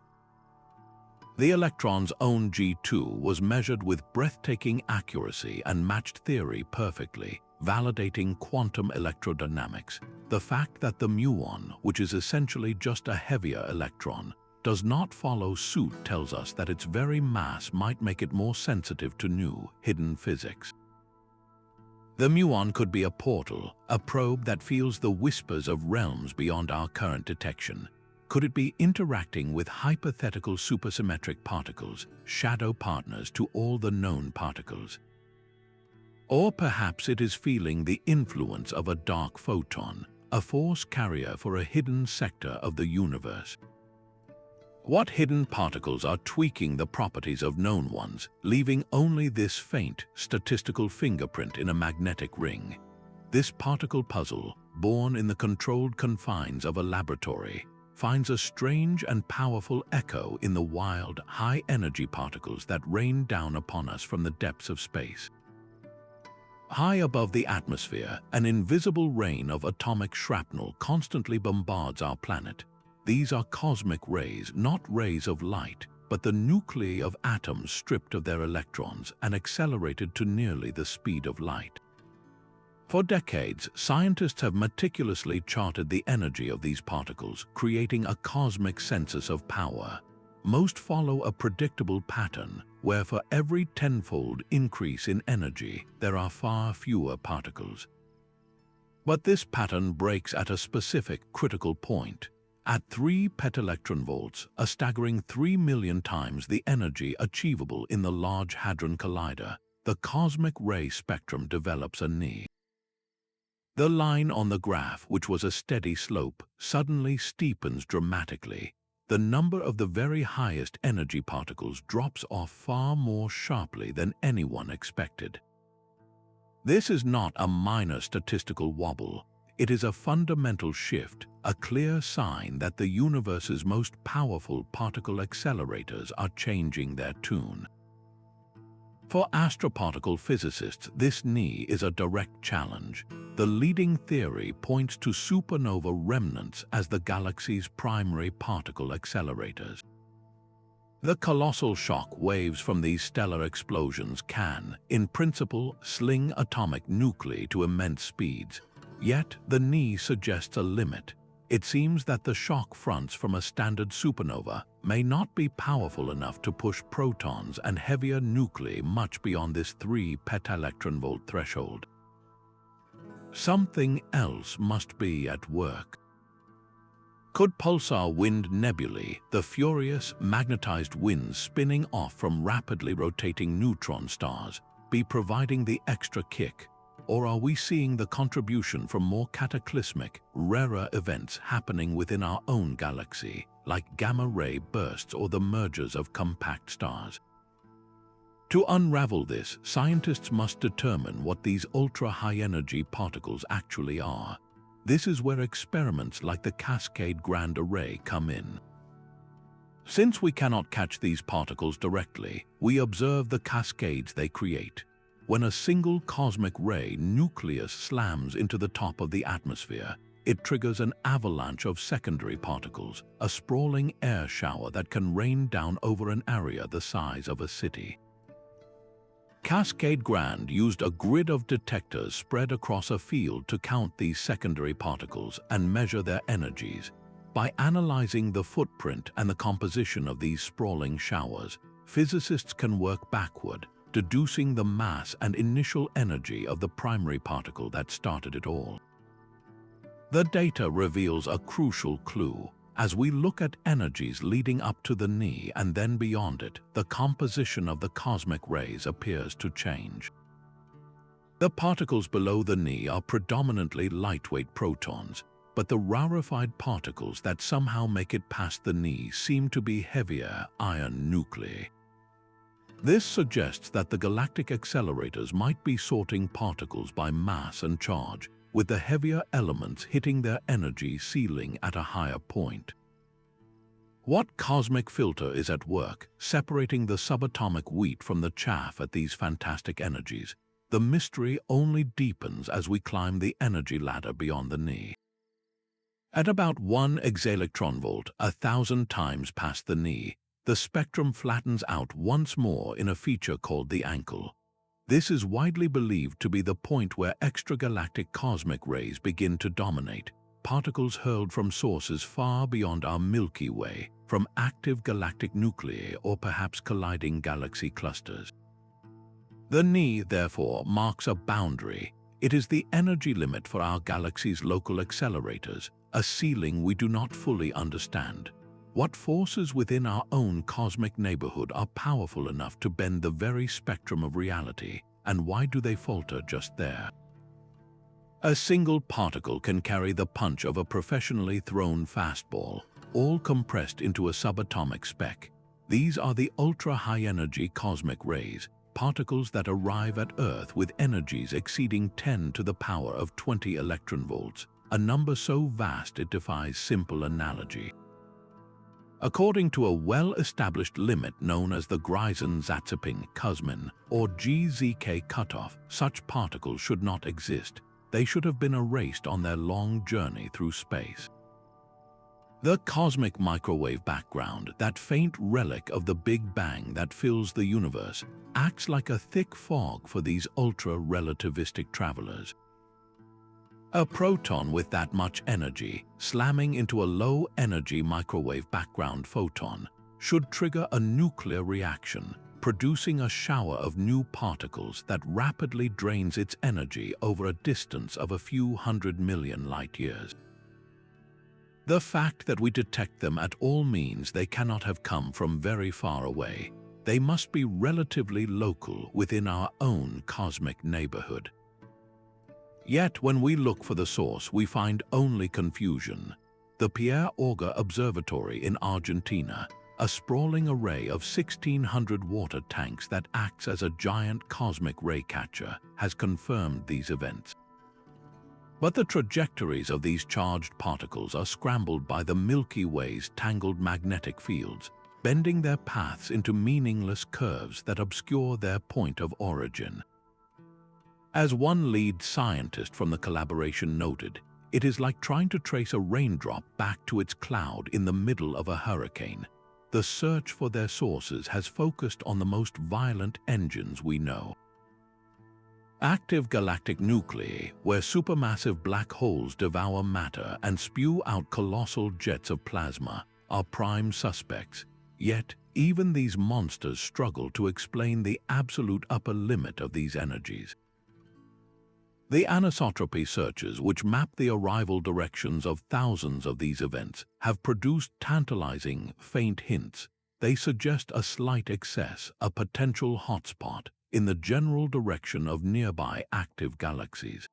The electron's own G2 was measured with breathtaking accuracy and matched theory perfectly, validating quantum electrodynamics. The fact that the muon, which is essentially just a heavier electron, does not follow suit tells us that its very mass might make it more sensitive to new, hidden physics. The muon could be a portal, a probe that feels the whispers of realms beyond our current detection. Could it be interacting with hypothetical supersymmetric particles, shadow partners to all the known particles? Or perhaps it is feeling the influence of a dark photon, a force carrier for a hidden sector of the universe. What hidden particles are tweaking the properties of known ones, leaving only this faint, statistical fingerprint in a magnetic ring? This particle puzzle, born in the controlled confines of a laboratory, finds a strange and powerful echo in the wild, high-energy particles that rain down upon us from the depths of space. High above the atmosphere, an invisible rain of atomic shrapnel constantly bombards our planet. These are cosmic rays, not rays of light, but the nuclei of atoms stripped of their electrons and accelerated to nearly the speed of light. For decades, scientists have meticulously charted the energy of these particles, creating a cosmic census of power. Most follow a predictable pattern, where for every tenfold increase in energy, there are far fewer particles. But this pattern breaks at a specific critical point. At 3 petaelectron volts, a staggering 3 million times the energy achievable in the Large Hadron Collider, the cosmic ray spectrum develops a knee. The line on the graph, which was a steady slope, suddenly steepens dramatically. The number of the very highest energy particles drops off far more sharply than anyone expected. This is not a minor statistical wobble. It is a fundamental shift, a clear sign that the universe's most powerful particle accelerators are changing their tune. For astroparticle physicists, this knee is a direct challenge. The leading theory points to supernova remnants as the galaxy's primary particle accelerators. The colossal shock waves from these stellar explosions can, in principle, sling atomic nuclei to immense speeds. Yet, the knee suggests a limit. It seems that the shock fronts from a standard supernova may not be powerful enough to push protons and heavier nuclei much beyond this 3 petaelectronvolt threshold. Something else must be at work. Could pulsar wind nebulae, the furious, magnetized winds spinning off from rapidly rotating neutron stars, be providing the extra kick? Or are we seeing the contribution from more cataclysmic, rarer events happening within our own galaxy, like gamma-ray bursts or the mergers of compact stars? To unravel this, scientists must determine what these ultra-high-energy particles actually are. This is where experiments like the Cascade Grand Array come in. Since we cannot catch these particles directly, we observe the cascades they create. When a single cosmic ray nucleus slams into the top of the atmosphere, it triggers an avalanche of secondary particles, a sprawling air shower that can rain down over an area the size of a city. Cascade Grand used a grid of detectors spread across a field to count these secondary particles and measure their energies. By analyzing the footprint and the composition of these sprawling showers, physicists can work backward, deducing the mass and initial energy of the primary particle that started it all. The data reveals a crucial clue. As we look at energies leading up to the knee and then beyond it, the composition of the cosmic rays appears to change. The particles below the knee are predominantly lightweight protons, but the rarefied particles that somehow make it past the knee seem to be heavier iron nuclei. This suggests that the galactic accelerators might be sorting particles by mass and charge, with the heavier elements hitting their energy ceiling at a higher point. What cosmic filter is at work, separating the subatomic wheat from the chaff at these fantastic energies? The mystery only deepens as we climb the energy ladder beyond the knee. At about 1 exaelectronvolt, 1,000 times past the knee, the spectrum flattens out once more in a feature called the ankle. This is widely believed to be the point where extragalactic cosmic rays begin to dominate, particles hurled from sources far beyond our Milky Way, from active galactic nuclei or perhaps colliding galaxy clusters. The knee, therefore, marks a boundary. It is the energy limit for our galaxy's local accelerators, a ceiling we do not fully understand. What forces within our own cosmic neighborhood are powerful enough to bend the very spectrum of reality, and why do they falter just there? A single particle can carry the punch of a professionally thrown fastball, all compressed into a subatomic speck. These are the ultra-high-energy cosmic rays, particles that arrive at Earth with energies exceeding 10 to the power of 20 electronvolts, a number so vast it defies simple analogy. According to a well-established limit known as the Greisen-Zatzeping-Kuzmin, or GZK cutoff, such particles should not exist. They should have been erased on their long journey through space. The cosmic microwave background, that faint relic of the Big Bang that fills the universe, acts like a thick fog for these ultra-relativistic travelers. A proton with that much energy, slamming into a low-energy microwave background photon, should trigger a nuclear reaction, producing a shower of new particles that rapidly drains its energy over a distance of a few 100 million light-years. The fact that we detect them at all means they cannot have come from very far away. They must be relatively local within our own cosmic neighborhood. Yet when we look for the source, we find only confusion. The Pierre Auger Observatory in Argentina, a sprawling array of 1,600 water tanks that acts as a giant cosmic ray catcher, has confirmed these events. But the trajectories of these charged particles are scrambled by the Milky Way's tangled magnetic fields, bending their paths into meaningless curves that obscure their point of origin. As one lead scientist from the collaboration noted, it is like trying to trace a raindrop back to its cloud in the middle of a hurricane. The search for their sources has focused on the most violent engines we know. Active galactic nuclei, where supermassive black holes devour matter and spew out colossal jets of plasma, are prime suspects. Yet, even these monsters struggle to explain the absolute upper limit of these energies. The anisotropy searches, which map the arrival directions of thousands of these events, have produced tantalizing, faint hints. They suggest a slight excess, a potential hotspot, in the general direction of nearby active galaxies.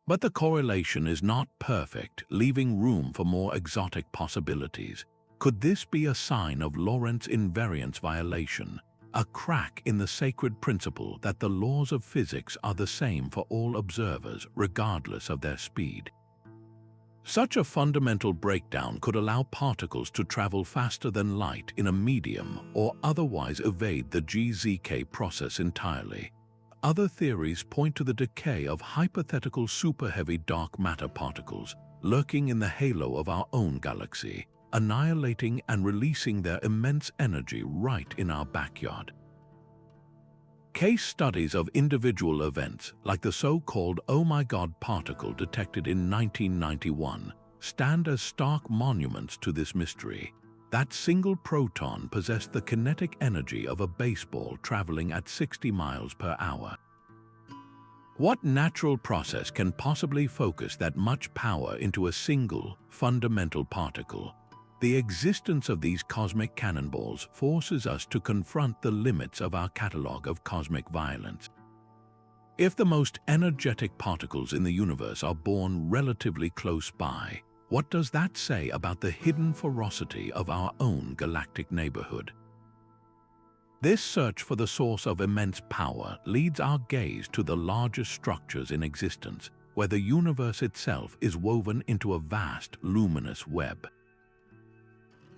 But the correlation is not perfect, leaving room for more exotic possibilities. Could this be a sign of Lorentz invariance violation, a crack in the sacred principle that the laws of physics are the same for all observers, regardless of their speed? Such a fundamental breakdown could allow particles to travel faster than light in a medium or otherwise evade the GZK process entirely. Other theories point to the decay of hypothetical superheavy dark matter particles lurking in the halo of our own galaxy, annihilating and releasing their immense energy right in our backyard. Case studies of individual events, like the so-called "Oh my God" particle detected in 1991, stand as stark monuments to this mystery. That single proton possessed the kinetic energy of a baseball traveling at 60 miles per hour. What natural process can possibly focus that much power into a single, fundamental particle? The existence of these cosmic cannonballs forces us to confront the limits of our catalogue of cosmic violence. If the most energetic particles in the universe are born relatively close by, what does that say about the hidden ferocity of our own galactic neighborhood? This search for the source of immense power leads our gaze to the largest structures in existence, where the universe itself is woven into a vast, luminous web.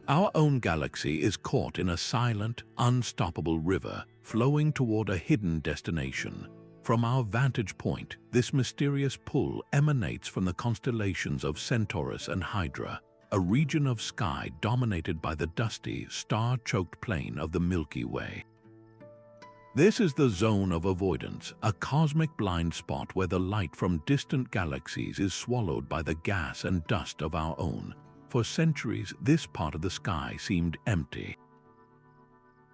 Our own galaxy is caught in a silent, unstoppable river flowing toward a hidden destination. From our vantage point, this mysterious pull emanates from the constellations of Centaurus and Hydra, a region of sky dominated by the dusty, star-choked plain of the Milky Way. This is the zone of avoidance, a cosmic blind spot where the light from distant galaxies is swallowed by the gas and dust of our own. For centuries, this part of the sky seemed empty.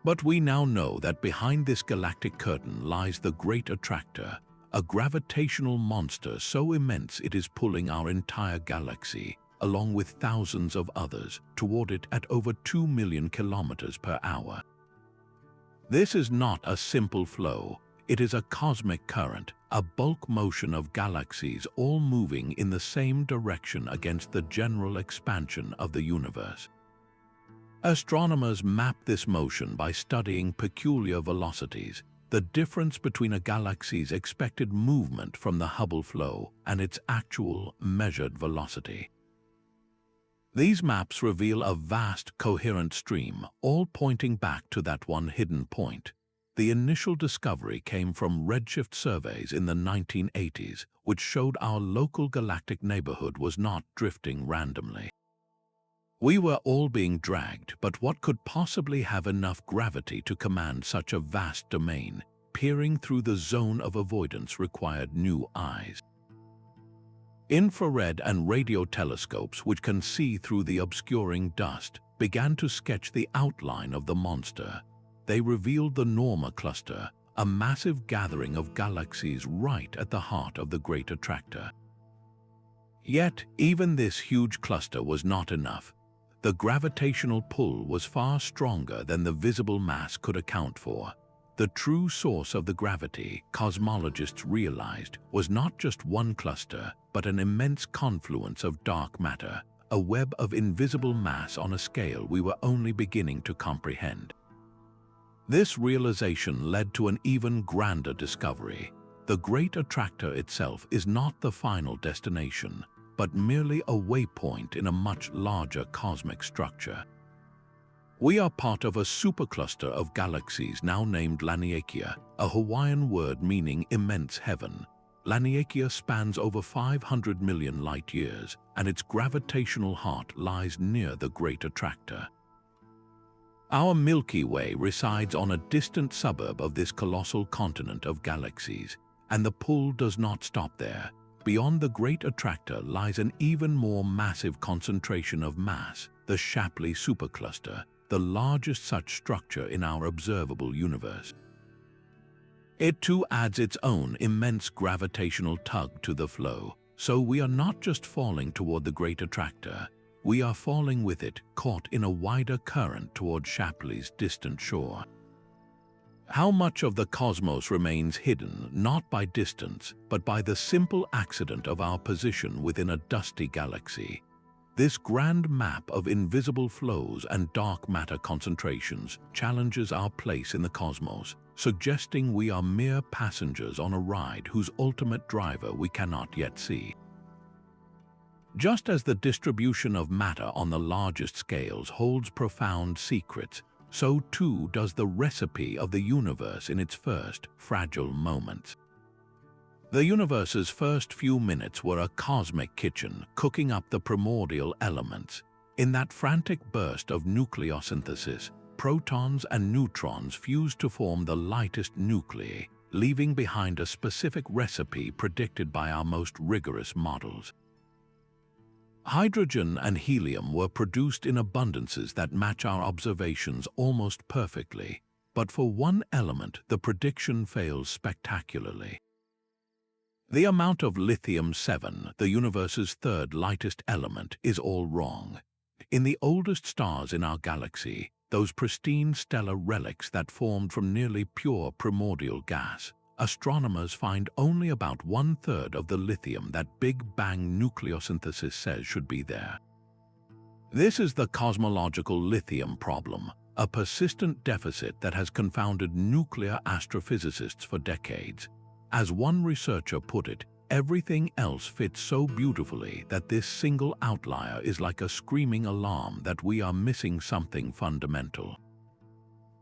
But we now know that behind this galactic curtain lies the Great Attractor, a gravitational monster so immense it is pulling our entire galaxy, along with thousands of others, toward it at over 2 million kilometers per hour. This is not a simple flow. It is a cosmic current, a bulk motion of galaxies all moving in the same direction against the general expansion of the universe. Astronomers map this motion by studying peculiar velocities, the difference between a galaxy's expected movement from the Hubble flow and its actual measured velocity. These maps reveal a vast, coherent stream, all pointing back to that one hidden point. The initial discovery came from redshift surveys in the 1980s, which showed our local galactic neighborhood was not drifting randomly. We were all being dragged, but what could possibly have enough gravity to command such a vast domain? Peering through the zone of avoidance required new eyes. Infrared and radio telescopes, which can see through the obscuring dust, began to sketch the outline of the monster. They revealed the Norma cluster, a massive gathering of galaxies right at the heart of the Great Attractor. Yet, even this huge cluster was not enough. The gravitational pull was far stronger than the visible mass could account for. The true source of the gravity, cosmologists realized, was not just one cluster, but an immense confluence of dark matter, a web of invisible mass on a scale we were only beginning to comprehend. This realization led to an even grander discovery. The Great Attractor itself is not the final destination, but merely a waypoint in a much larger cosmic structure. We are part of a supercluster of galaxies now named Laniakea, a Hawaiian word meaning immense heaven. Laniakea spans over 500 million light-years, and its gravitational heart lies near the Great Attractor. Our Milky Way resides on a distant suburb of this colossal continent of galaxies, and the pull does not stop there. Beyond the Great Attractor lies an even more massive concentration of mass, the Shapley supercluster, the largest such structure in our observable universe. It too adds its own immense gravitational tug to the flow, so we are not just falling toward the Great Attractor, we are falling with it, caught in a wider current toward Shapley's distant shore. How much of the cosmos remains hidden not by distance, but by the simple accident of our position within a dusty galaxy? This grand map of invisible flows and dark matter concentrations challenges our place in the cosmos, suggesting we are mere passengers on a ride whose ultimate driver we cannot yet see. Just as the distribution of matter on the largest scales holds profound secrets, so too does the recipe of the universe in its first, fragile moments. The universe's first few minutes were a cosmic kitchen, cooking up the primordial elements. In that frantic burst of nucleosynthesis, protons and neutrons fused to form the lightest nuclei, leaving behind a specific recipe predicted by our most rigorous models. Hydrogen and helium were produced in abundances that match our observations almost perfectly, but for one element the prediction fails spectacularly. The amount of lithium-7, the universe's third lightest element, is all wrong. In the oldest stars in our galaxy, those pristine stellar relics that formed from nearly pure primordial gas, astronomers find only about 1/3 of the lithium that Big Bang nucleosynthesis says should be there. This is the cosmological lithium problem, a persistent deficit that has confounded nuclear astrophysicists for decades. As one researcher put it, everything else fits so beautifully that this single outlier is like a screaming alarm that we are missing something fundamental.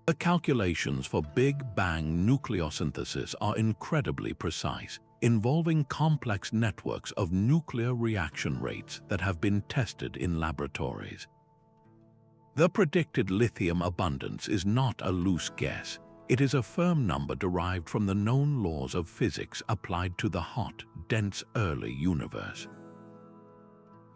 The calculations for Big Bang nucleosynthesis are incredibly precise, involving complex networks of nuclear reaction rates that have been tested in laboratories. The predicted lithium abundance is not a loose guess. It is a firm number derived from the known laws of physics applied to the hot, dense early universe.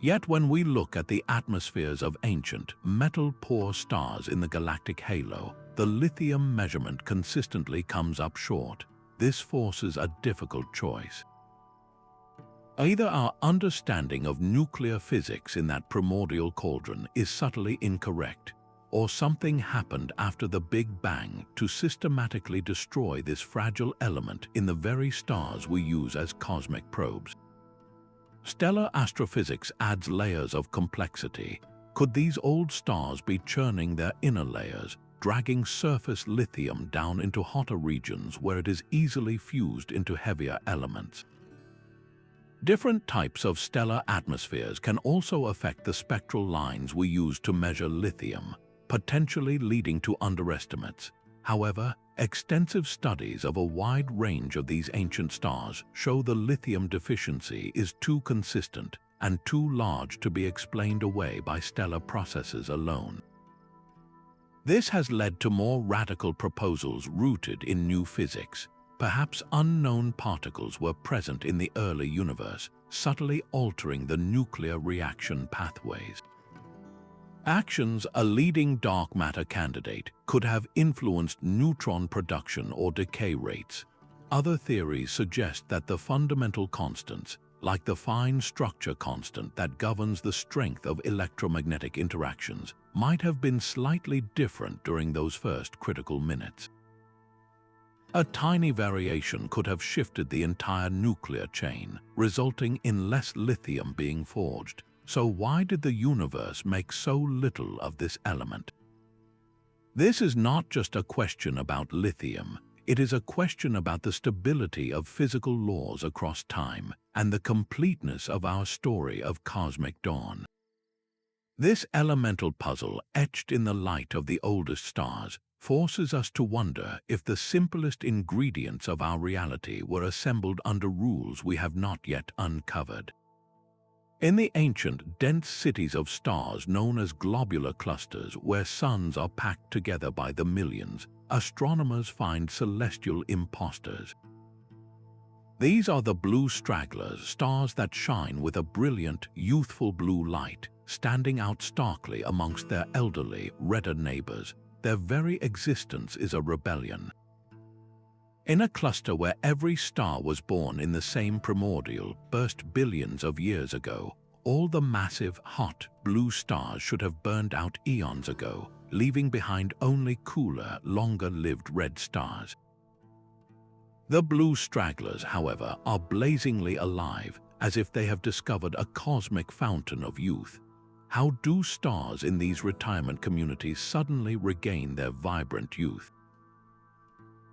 Yet when we look at the atmospheres of ancient, metal-poor stars in the galactic halo, the lithium measurement consistently comes up short. This forces a difficult choice. Either our understanding of nuclear physics in that primordial cauldron is subtly incorrect, or something happened after the Big Bang to systematically destroy this fragile element in the very stars we use as cosmic probes. Stellar astrophysics adds layers of complexity. Could these old stars be churning their inner layers, dragging surface lithium down into hotter regions where it is easily fused into heavier elements? Different types of stellar atmospheres can also affect the spectral lines we use to measure lithium, potentially leading to underestimates. However, extensive studies of a wide range of these ancient stars show the lithium deficiency is too consistent and too large to be explained away by stellar processes alone. This has led to more radical proposals rooted in new physics. Perhaps unknown particles were present in the early universe, subtly altering the nuclear reaction pathways. Actions a leading dark matter candidate could have influenced neutron production or decay rates. Other theories suggest that the fundamental constants, like the fine structure constant that governs the strength of electromagnetic interactions, might have been slightly different during those first critical minutes. A tiny variation could have shifted the entire nuclear chain, resulting in less lithium being forged. So why did the universe make so little of this element? This is not just a question about lithium. It is a question about the stability of physical laws across time and the completeness of our story of cosmic dawn. This elemental puzzle, etched in the light of the oldest stars, forces us to wonder if the simplest ingredients of our reality were assembled under rules we have not yet uncovered. In the ancient, dense cities of stars known as globular clusters, where suns are packed together by the millions, astronomers find celestial imposters. These are the blue stragglers, stars that shine with a brilliant, youthful blue light, standing out starkly amongst their elderly, redder neighbors. Their very existence is a rebellion. In a cluster where every star was born in the same primordial burst billions of years ago, all the massive, hot, blue stars should have burned out eons ago, leaving behind only cooler, longer-lived red stars. The blue stragglers, however, are blazingly alive, as if they have discovered a cosmic fountain of youth. How do stars in these retirement communities suddenly regain their vibrant youth?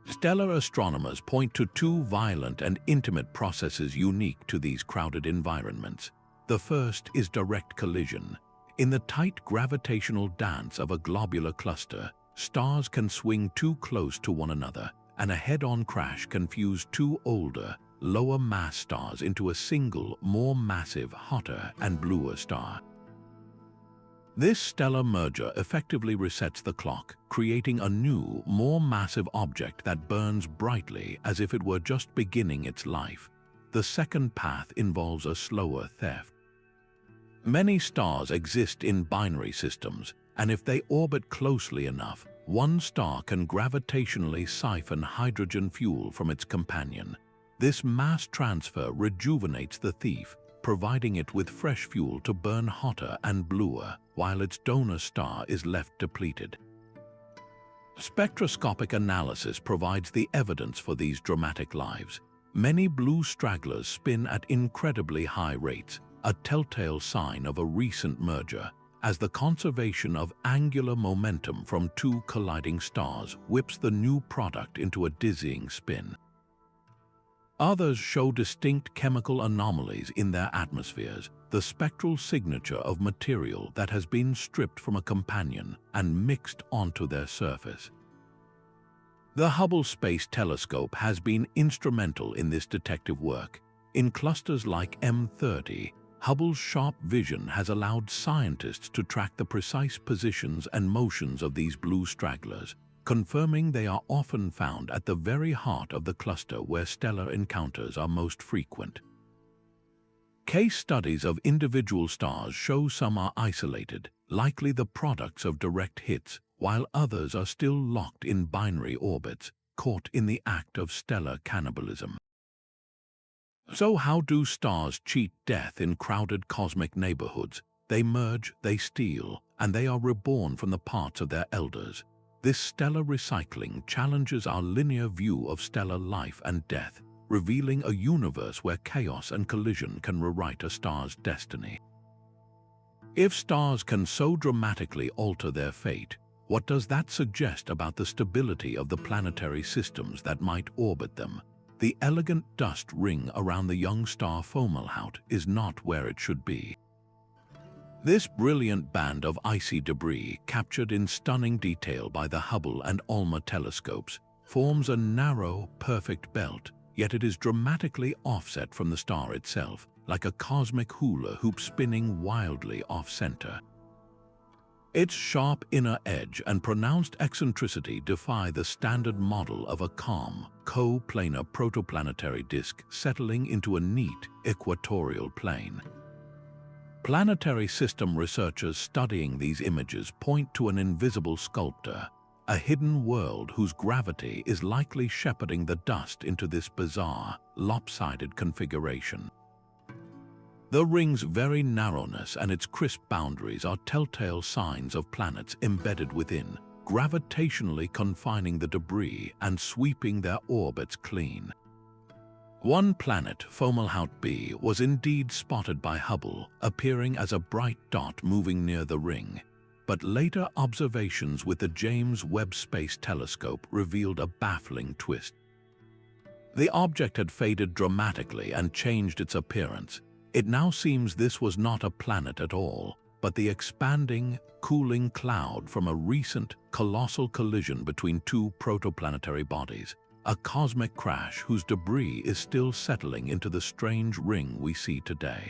Stellar astronomers point to two violent and intimate processes unique to these crowded environments. The first is direct collision. In the tight gravitational dance of a globular cluster, stars can swing too close to one another, and a head-on crash can fuse two older, lower-mass stars into a single, more massive, hotter and bluer star. This stellar merger effectively resets the clock, creating a new, more massive object that burns brightly as if it were just beginning its life. The second path involves a slower theft. Many stars exist in binary systems, and if they orbit closely enough, one star can gravitationally siphon hydrogen fuel from its companion. This mass transfer rejuvenates the thief, providing it with fresh fuel to burn hotter and bluer, while its donor star is left depleted. Spectroscopic analysis provides the evidence for these dramatic lives. Many blue stragglers spin at incredibly high rates, a telltale sign of a recent merger, as the conservation of angular momentum from two colliding stars whips the new product into a dizzying spin. Others show distinct chemical anomalies in their atmospheres, the spectral signature of material that has been stripped from a companion and mixed onto their surface. The Hubble Space Telescope has been instrumental in this detective work. In clusters like M30, Hubble's sharp vision has allowed scientists to track the precise positions and motions of these blue stragglers, confirming they are often found at the very heart of the cluster where stellar encounters are most frequent. Case studies of individual stars show some are isolated, likely the products of direct hits, while others are still locked in binary orbits, caught in the act of stellar cannibalism. So how do stars cheat death in crowded cosmic neighborhoods? They merge, they steal, and they are reborn from the parts of their elders. This stellar recycling challenges our linear view of stellar life and death, revealing a universe where chaos and collision can rewrite a star's destiny. If stars can so dramatically alter their fate, what does that suggest about the stability of the planetary systems that might orbit them? The elegant dust ring around the young star Fomalhaut is not where it should be. This brilliant band of icy debris, captured in stunning detail by the Hubble and ALMA telescopes, forms a narrow, perfect belt, yet it is dramatically offset from the star itself, like a cosmic hula hoop spinning wildly off-center. Its sharp inner edge and pronounced eccentricity defy the standard model of a calm, co-planar protoplanetary disk settling into a neat, equatorial plane. Planetary system researchers studying these images point to an invisible sculptor, a hidden world whose gravity is likely shepherding the dust into this bizarre, lopsided configuration. The ring's very narrowness and its crisp boundaries are telltale signs of planets embedded within, gravitationally confining the debris and sweeping their orbits clean. One planet, Fomalhaut b, was indeed spotted by Hubble, appearing as a bright dot moving near the ring, but later observations with the James Webb Space Telescope revealed a baffling twist. The object had faded dramatically and changed its appearance. It now seems this was not a planet at all, but the expanding, cooling cloud from a recent, colossal collision between two protoplanetary bodies, a cosmic crash whose debris is still settling into the strange ring we see today.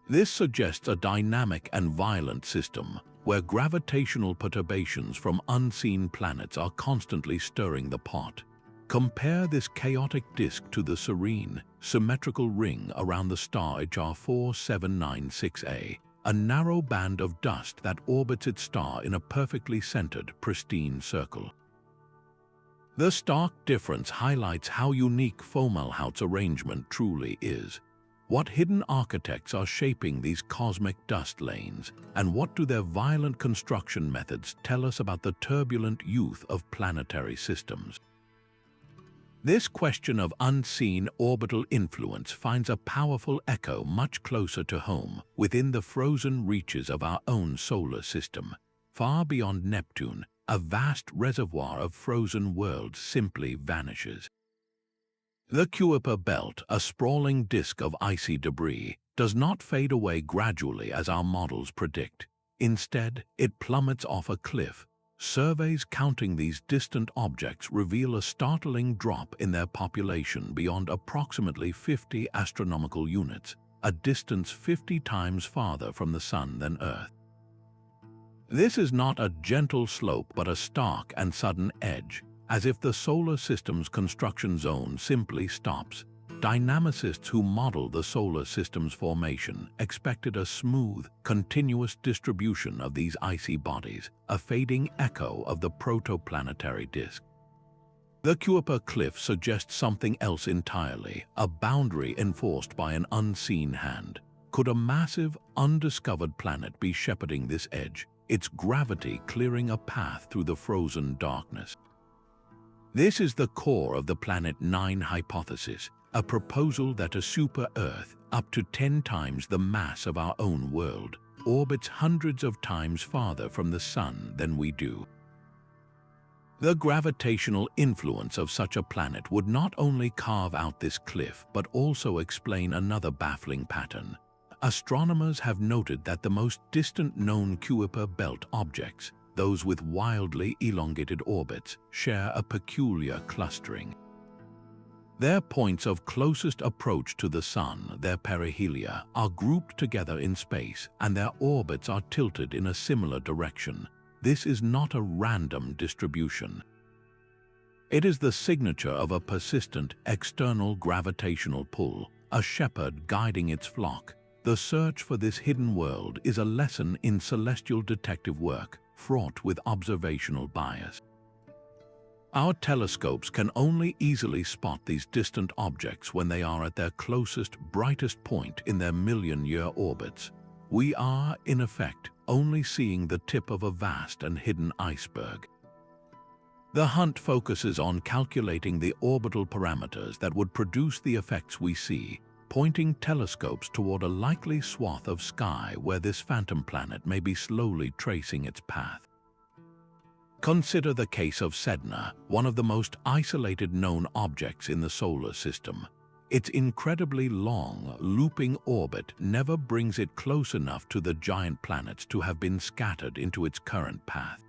This suggests a dynamic and violent system, where gravitational perturbations from unseen planets are constantly stirring the pot. Compare this chaotic disk to the serene, symmetrical ring around the star HR 4796a, a narrow band of dust that orbits its star in a perfectly centered, pristine circle. The stark difference highlights how unique Fomalhaut's arrangement truly is. What hidden architects are shaping these cosmic dust lanes, and what do their violent construction methods tell us about the turbulent youth of planetary systems? This question of unseen orbital influence finds a powerful echo much closer to home, within the frozen reaches of our own solar system. Far beyond Neptune, a vast reservoir of frozen worlds simply vanishes. The Kuiper belt, a sprawling disk of icy debris, does not fade away gradually as our models predict. Instead, it plummets off a cliff. Surveys counting these distant objects reveal a startling drop in their population beyond approximately 50 astronomical units, a distance 50 times farther from the Sun than Earth. This is not a gentle slope but a stark and sudden edge, as if the solar system's construction zone simply stops. Dynamicists who modeled the solar system's formation expected a smooth, continuous distribution of these icy bodies, a fading echo of the protoplanetary disk. The Kuiper cliff suggests something else entirely, a boundary enforced by an unseen hand. Could a massive, undiscovered planet be shepherding this edge, its gravity clearing a path through the frozen darkness? This is the core of the Planet 9 hypothesis, a proposal that a super-Earth, up to 10 times the mass of our own world, orbits hundreds of times farther from the Sun than we do. The gravitational influence of such a planet would not only carve out this cliff but also explain another baffling pattern. Astronomers have noted that the most distant known Kuiper belt objects, those with wildly elongated orbits, share a peculiar clustering. Their points of closest approach to the Sun, their perihelia, are grouped together in space, and their orbits are tilted in a similar direction. This is not a random distribution. It is the signature of a persistent external gravitational pull, a shepherd guiding its flock. The search for this hidden world is a lesson in celestial detective work, fraught with observational bias. Our telescopes can only easily spot these distant objects when they are at their closest, brightest point in their million-year orbits. We are, in effect, only seeing the tip of a vast and hidden iceberg. The hunt focuses on calculating the orbital parameters that would produce the effects we see, pointing telescopes toward a likely swath of sky where this phantom planet may be slowly tracing its path. Consider the case of Sedna, one of the most isolated known objects in the solar system. Its incredibly long, looping orbit never brings it close enough to the giant planets to have been scattered into its current path.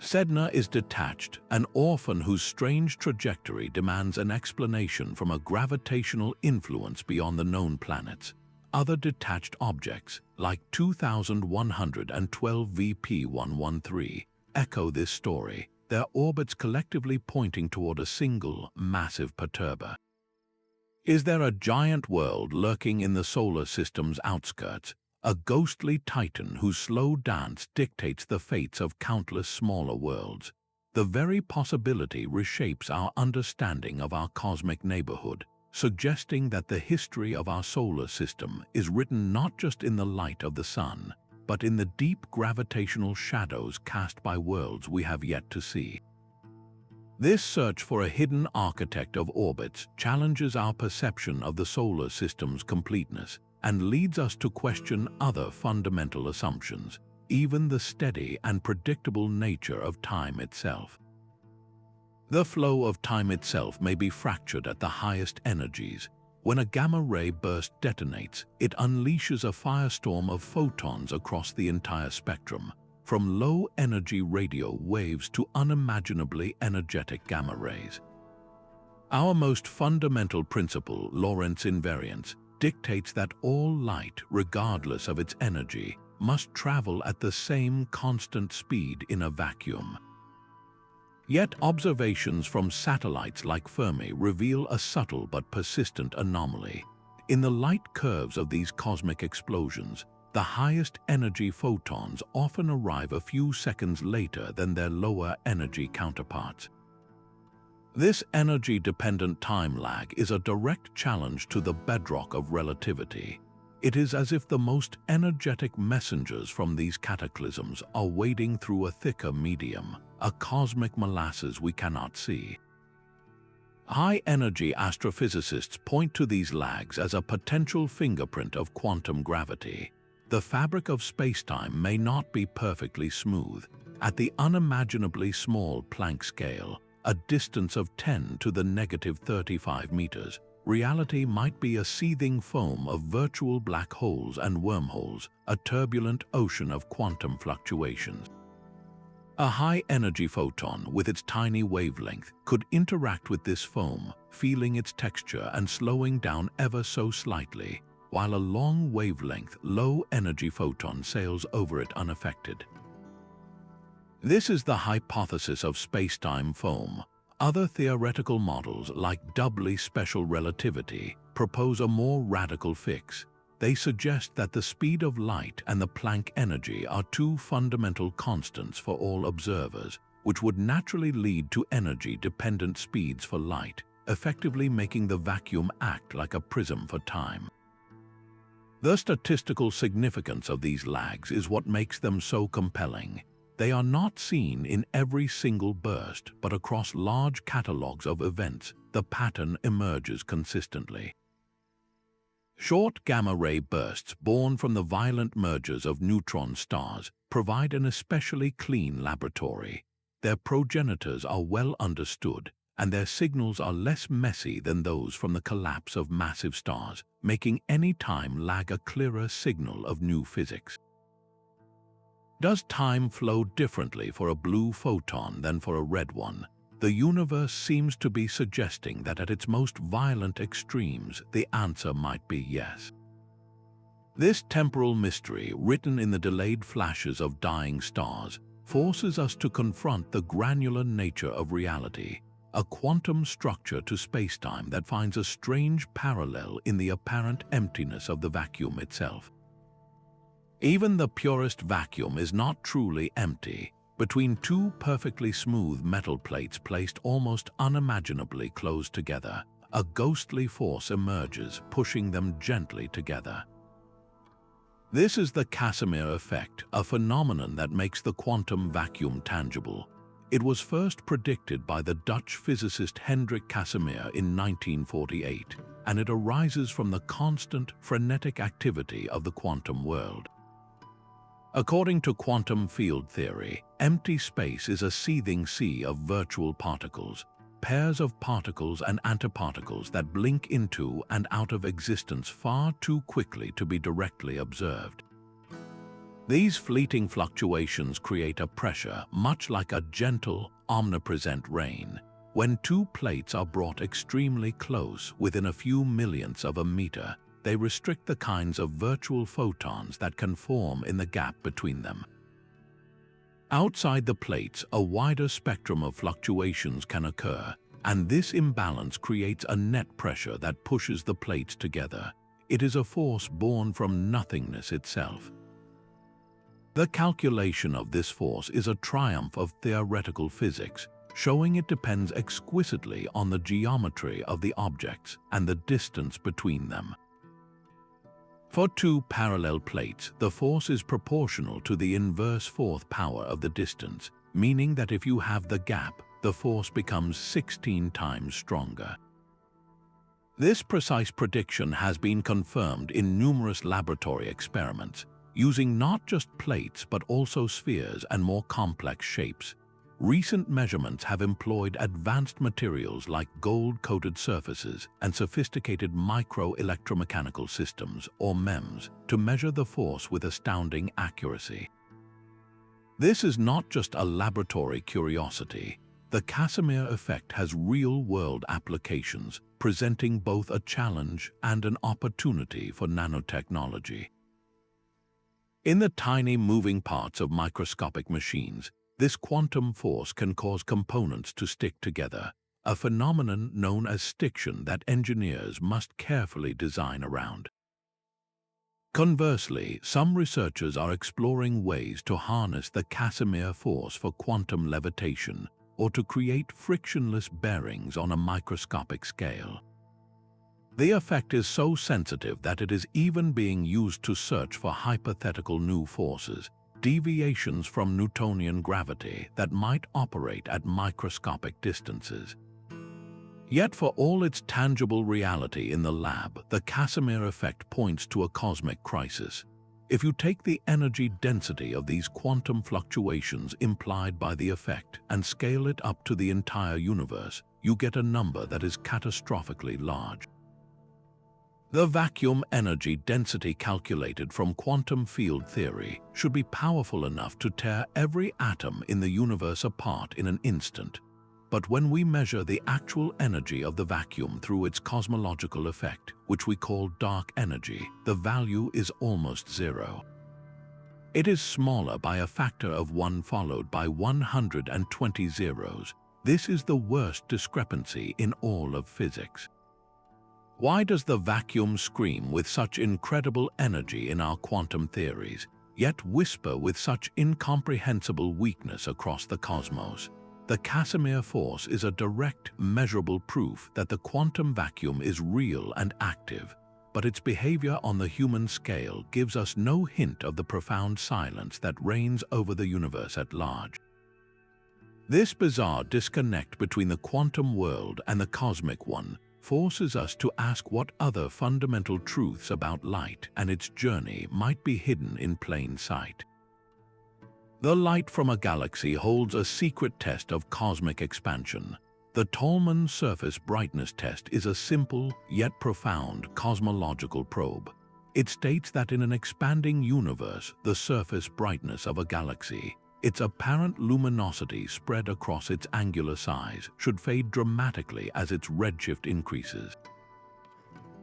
Sedna is detached, an orphan whose strange trajectory demands an explanation from a gravitational influence beyond the known planets. Other detached objects, like 2112 VP113, echo this story, their orbits collectively pointing toward a single, massive perturber. Is there a giant world lurking in the solar system's outskirts, a ghostly titan whose slow dance dictates the fates of countless smaller worlds? The very possibility reshapes our understanding of our cosmic neighborhood, suggesting that the history of our solar system is written not just in the light of the Sun, but in the deep gravitational shadows cast by worlds we have yet to see. This search for a hidden architect of orbits challenges our perception of the solar system's completeness and leads us to question other fundamental assumptions, even the steady and predictable nature of time itself. The flow of time itself may be fractured at the highest energies. When a gamma-ray burst detonates, it unleashes a firestorm of photons across the entire spectrum, from low-energy radio waves to unimaginably energetic gamma rays. Our most fundamental principle, Lorentz invariance, dictates that all light, regardless of its energy, must travel at the same constant speed in a vacuum. Yet observations from satellites like Fermi reveal a subtle but persistent anomaly. In the light curves of these cosmic explosions, the highest energy photons often arrive a few seconds later than their lower energy counterparts. This energy-dependent time lag is a direct challenge to the bedrock of relativity. It is as if the most energetic messengers from these cataclysms are wading through a thicker medium, a cosmic molasses we cannot see. High-energy astrophysicists point to these lags as a potential fingerprint of quantum gravity. The fabric of spacetime may not be perfectly smooth. At the unimaginably small Planck scale, a distance of 10 to the negative 35 meters, reality might be a seething foam of virtual black holes and wormholes, a turbulent ocean of quantum fluctuations. A high-energy photon, with its tiny wavelength, could interact with this foam, feeling its texture and slowing down ever so slightly, while a long-wavelength, low-energy photon sails over it unaffected. This is the hypothesis of spacetime foam. Other theoretical models, like doubly special relativity, propose a more radical fix. They suggest that the speed of light and the Planck energy are two fundamental constants for all observers, which would naturally lead to energy-dependent speeds for light, effectively making the vacuum act like a prism for time. The statistical significance of these lags is what makes them so compelling. They are not seen in every single burst, but across large catalogs of events, the pattern emerges consistently. Short gamma-ray bursts born from the violent mergers of neutron stars provide an especially clean laboratory. Their progenitors are well understood, and their signals are less messy than those from the collapse of massive stars, making any time lag a clearer signal of new physics. Does time flow differently for a blue photon than for a red one? The universe seems to be suggesting that at its most violent extremes, the answer might be yes. This temporal mystery, written in the delayed flashes of dying stars, forces us to confront the granular nature of reality, a quantum structure to spacetime that finds a strange parallel in the apparent emptiness of the vacuum itself. Even the purest vacuum is not truly empty. Between two perfectly smooth metal plates placed almost unimaginably close together, a ghostly force emerges, pushing them gently together. This is the Casimir Effect, a phenomenon that makes the quantum vacuum tangible. It was first predicted by the Dutch physicist Hendrik Casimir in 1948, and it arises from the constant, frenetic activity of the quantum world. According to quantum field theory, empty space is a seething sea of virtual particles, pairs of particles and antiparticles that blink into and out of existence far too quickly to be directly observed. These fleeting fluctuations create a pressure much like a gentle, omnipresent rain. When two plates are brought extremely close, within a few millionths of a meter, they restrict the kinds of virtual photons that can form in the gap between them. Outside the plates, a wider spectrum of fluctuations can occur, and this imbalance creates a net pressure that pushes the plates together. It is a force born from nothingness itself. The calculation of this force is a triumph of theoretical physics, showing it depends exquisitely on the geometry of the objects and the distance between them. For two parallel plates, the force is proportional to the inverse fourth power of the distance, meaning that if you have the gap, the force becomes 16 times stronger. This precise prediction has been confirmed in numerous laboratory experiments, using not just plates but also spheres and more complex shapes. Recent measurements have employed advanced materials like gold-coated surfaces and sophisticated micro-electromechanical systems, or MEMS, to measure the force with astounding accuracy. This is not just a laboratory curiosity. the Casimir effect has real-world applications, presenting both a challenge and an opportunity for nanotechnology. In the tiny moving parts of microscopic machines, this quantum force can cause components to stick together, a phenomenon known as stiction that engineers must carefully design around. Conversely, some researchers are exploring ways to harness the Casimir force for quantum levitation or to create frictionless bearings on a microscopic scale. The effect is so sensitive that it is even being used to search for hypothetical new forces, deviations from Newtonian gravity that might operate at microscopic distances. Yet for all its tangible reality in the lab, the Casimir effect points to a cosmic crisis. If you take the energy density of these quantum fluctuations implied by the effect and scale it up to the entire universe, you get a number that is catastrophically large. The vacuum energy density calculated from quantum field theory should be powerful enough to tear every atom in the universe apart in an instant. But when we measure the actual energy of the vacuum through its cosmological effect, which we call dark energy, the value is almost zero. It is smaller by a factor of 1 followed by 120 zeros. This is the worst discrepancy in all of physics. Why does the vacuum scream with such incredible energy in our quantum theories, yet whisper with such incomprehensible weakness across the cosmos? The Casimir force is a direct, measurable proof that the quantum vacuum is real and active, but its behavior on the human scale gives us no hint of the profound silence that reigns over the universe at large. This bizarre disconnect between the quantum world and the cosmic one forces us to ask what other fundamental truths about light and its journey might be hidden in plain sight. The light from a galaxy holds a secret test of cosmic expansion. The Tolman surface brightness test is a simple yet profound cosmological probe. It states that in an expanding universe, the surface brightness of a galaxy, its apparent luminosity spread across its angular size, should fade dramatically as its redshift increases.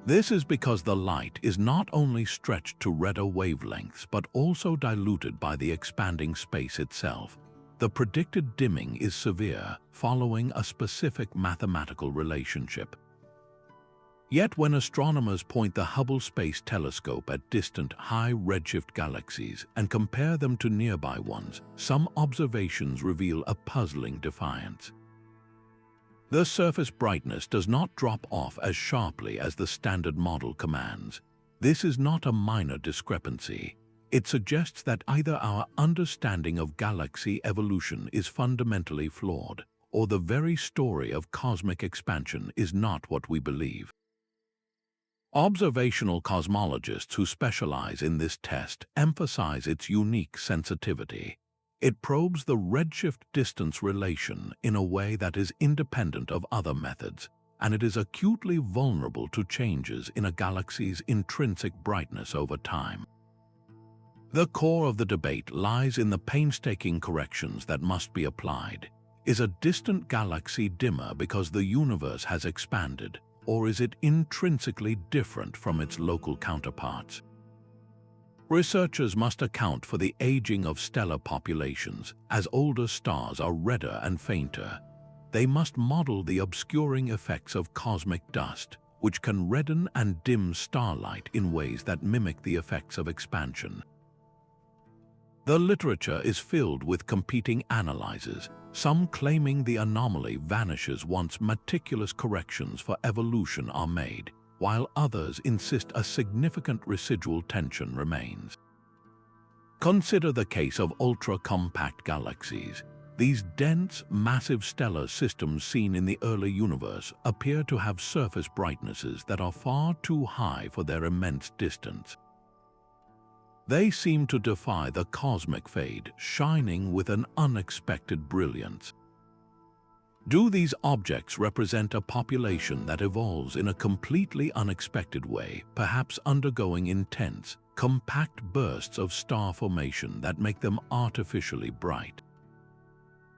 This is because the light is not only stretched to redder wavelengths but also diluted by the expanding space itself. The predicted dimming is severe, following a specific mathematical relationship. Yet when astronomers point the Hubble Space Telescope at distant, high redshift galaxies and compare them to nearby ones, some observations reveal a puzzling defiance. The surface brightness does not drop off as sharply as the standard model commands. This is not a minor discrepancy. It suggests that either our understanding of galaxy evolution is fundamentally flawed, or the very story of cosmic expansion is not what we believe. Observational cosmologists who specialize in this test emphasize its unique sensitivity. It probes the redshift-distance relation in a way that is independent of other methods, and it is acutely vulnerable to changes in a galaxy's intrinsic brightness over time. The core of the debate lies in the painstaking corrections that must be applied. Is a distant galaxy dimmer because the universe has expanded, or is it intrinsically different from its local counterparts? Researchers must account for the aging of stellar populations as older stars are redder and fainter. They must model the obscuring effects of cosmic dust, which can redden and dim starlight in ways that mimic the effects of expansion. The literature is filled with competing analyses, some claiming the anomaly vanishes once meticulous corrections for evolution are made, while others insist a significant residual tension remains. Consider the case of ultra-compact galaxies. These dense, massive stellar systems seen in the early universe appear to have surface brightnesses that are far too high for their immense distance. They seem to defy the cosmic fade, shining with an unexpected brilliance. Do these objects represent a population that evolves in a completely unexpected way, perhaps undergoing intense, compact bursts of star formation that make them artificially bright?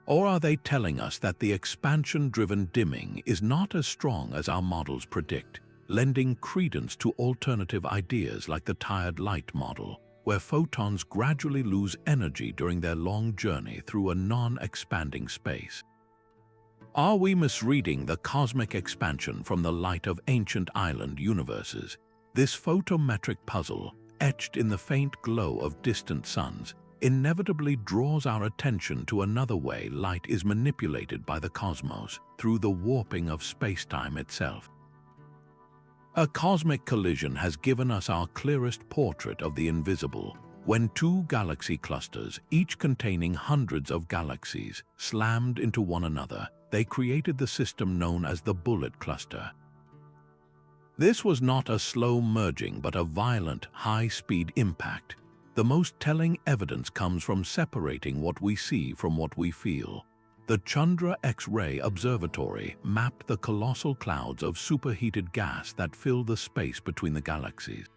Or are they telling us that the expansion-driven dimming is not as strong as our models predict, lending credence to alternative ideas like the tired light model, where photons gradually lose energy during their long journey through a non-expanding space? Are we misreading the cosmic expansion from the light of ancient island universes? This photometric puzzle, etched in the faint glow of distant suns, inevitably draws our attention to another way light is manipulated by the cosmos, through the warping of spacetime itself. A cosmic collision has given us our clearest portrait of the invisible, when two galaxy clusters, each containing hundreds of galaxies, slammed into one another. They created the system known as the bullet cluster. This was not a slow merging but a violent, high-speed impact. The most telling evidence comes from separating what we see from what we feel. The Chandra X-ray Observatory mapped the colossal clouds of superheated gas that fill the space between the galaxies.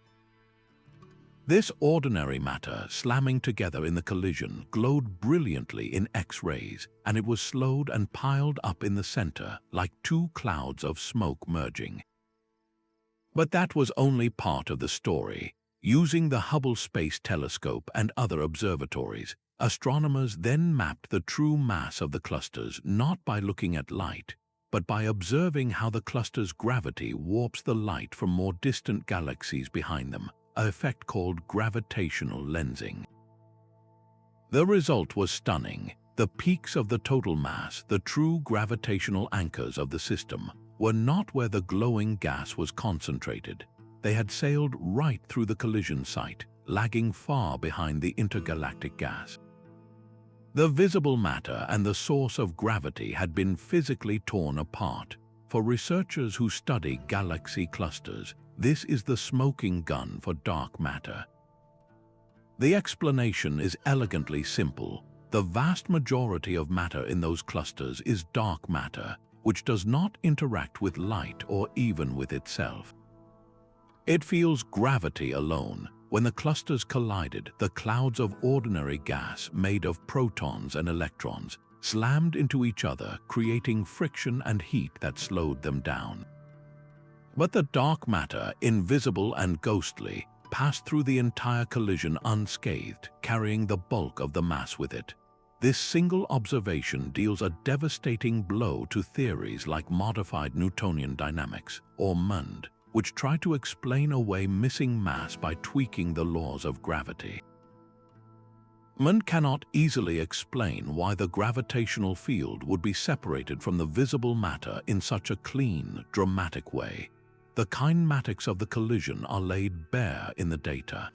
This ordinary matter, slamming together in the collision, glowed brilliantly in X-rays, and it was slowed and piled up in the center, like two clouds of smoke merging. But that was only part of the story. Using the Hubble Space Telescope and other observatories, astronomers then mapped the true mass of the clusters not by looking at light, but by observing how the cluster's gravity warps the light from more distant galaxies behind them, an effect called gravitational lensing. The result was stunning. The peaks of the total mass, the true gravitational anchors of the system, were not where the glowing gas was concentrated. They had sailed right through the collision site, lagging far behind the intergalactic gas. The visible matter and the source of gravity had been physically torn apart. For researchers who study galaxy clusters, this is the smoking gun for dark matter. The explanation is elegantly simple. The vast majority of matter in those clusters is dark matter, which does not interact with light or even with itself. It feels gravity alone. When the clusters collided, the clouds of ordinary gas made of protons and electrons slammed into each other, creating friction and heat that slowed them down. But the dark matter, invisible and ghostly, passed through the entire collision unscathed, carrying the bulk of the mass with it. This single observation deals a devastating blow to theories like modified Newtonian dynamics, or MUND, which try to explain away missing mass by tweaking the laws of gravity. MUND cannot easily explain why the gravitational field would be separated from the visible matter in such a clean, dramatic way. The kinematics of the collision are laid bare in the data.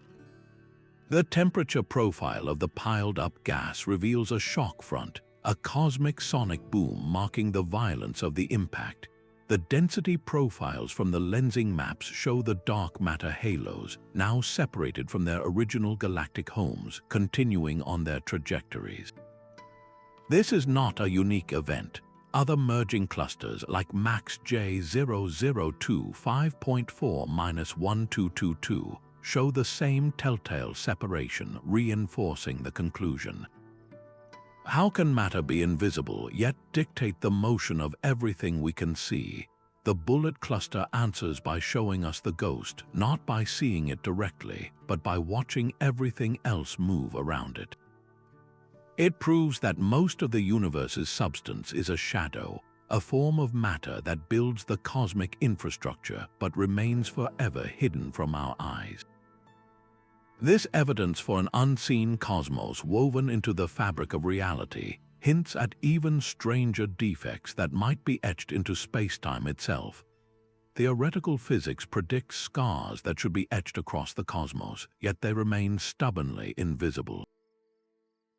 The temperature profile of the piled-up gas reveals a shock front, a cosmic sonic boom marking the violence of the impact. The density profiles from the lensing maps show the dark matter halos, now separated from their original galactic homes, continuing on their trajectories. This is not a unique event. Other merging clusters like MAX J0025.4 -1222 show the same telltale separation, reinforcing the conclusion. How can matter be invisible yet dictate the motion of everything we can see? The bullet cluster answers by showing us the ghost, not by seeing it directly, but by watching everything else move around it. It proves that most of the universe's substance is a shadow, a form of matter that builds the cosmic infrastructure but remains forever hidden from our eyes. This evidence for an unseen cosmos woven into the fabric of reality hints at even stranger defects that might be etched into spacetime itself. Theoretical physics predicts scars that should be etched across the cosmos, yet they remain stubbornly invisible.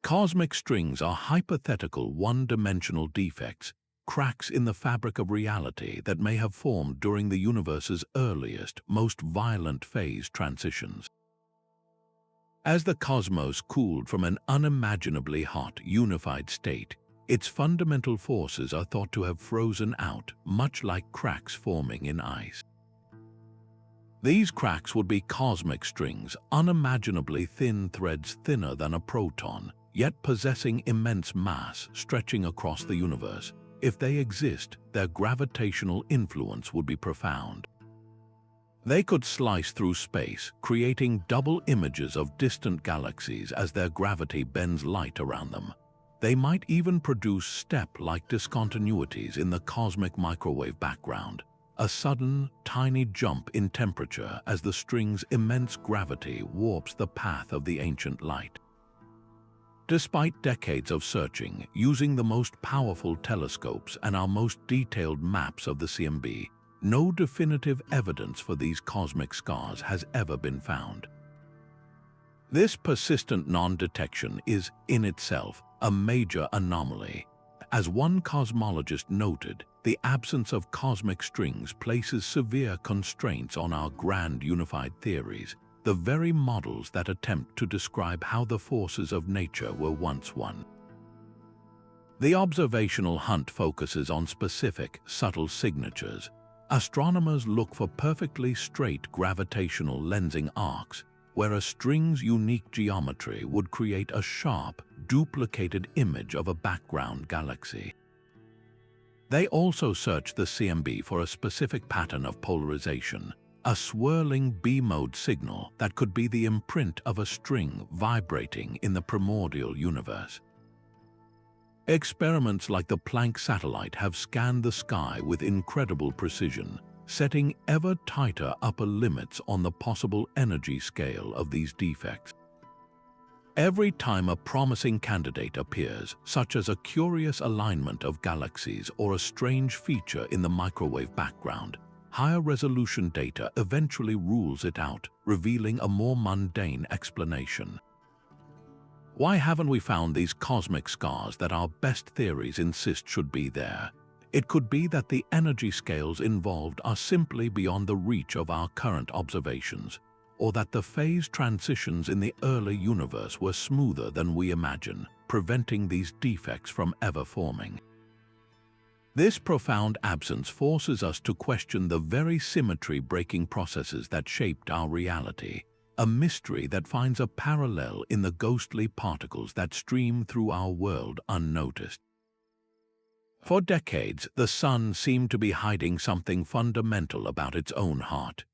Cosmic strings are hypothetical one-dimensional defects, cracks in the fabric of reality that may have formed during the universe's earliest, most violent phase transitions. As the cosmos cooled from an unimaginably hot, unified state, its fundamental forces are thought to have frozen out, much like cracks forming in ice. These cracks would be cosmic strings, unimaginably thin threads thinner than a proton, yet possessing immense mass stretching across the universe. If they exist, their gravitational influence would be profound. They could slice through space, creating double images of distant galaxies as their gravity bends light around them. They might even produce step-like discontinuities in the cosmic microwave background, a sudden, tiny jump in temperature as the string's immense gravity warps the path of the ancient light. Despite decades of searching, using the most powerful telescopes and our most detailed maps of the CMB, no definitive evidence for these cosmic scars has ever been found. This persistent non-detection is, in itself, a major anomaly. As one cosmologist noted, the absence of cosmic strings places severe constraints on our grand unified theories, the very models that attempt to describe how the forces of nature were once one. The observational hunt focuses on specific, subtle signatures. Astronomers look for perfectly straight gravitational lensing arcs, where a string's unique geometry would create a sharp, duplicated image of a background galaxy. They also search the CMB for a specific pattern of polarization, a swirling B-mode signal that could be the imprint of a string vibrating in the primordial universe. Experiments like the Planck satellite have scanned the sky with incredible precision, setting ever tighter upper limits on the possible energy scale of these defects. Every time a promising candidate appears, such as a curious alignment of galaxies or a strange feature in the microwave background, higher resolution data eventually rules it out, revealing a more mundane explanation. Why haven't we found these cosmic scars that our best theories insist should be there? It could be that the energy scales involved are simply beyond the reach of our current observations, or that the phase transitions in the early universe were smoother than we imagine, preventing these defects from ever forming. This profound absence forces us to question the very symmetry-breaking processes that shaped our reality, a mystery that finds a parallel in the ghostly particles that stream through our world unnoticed. For decades, the Sun seemed to be hiding something fundamental about its own heart.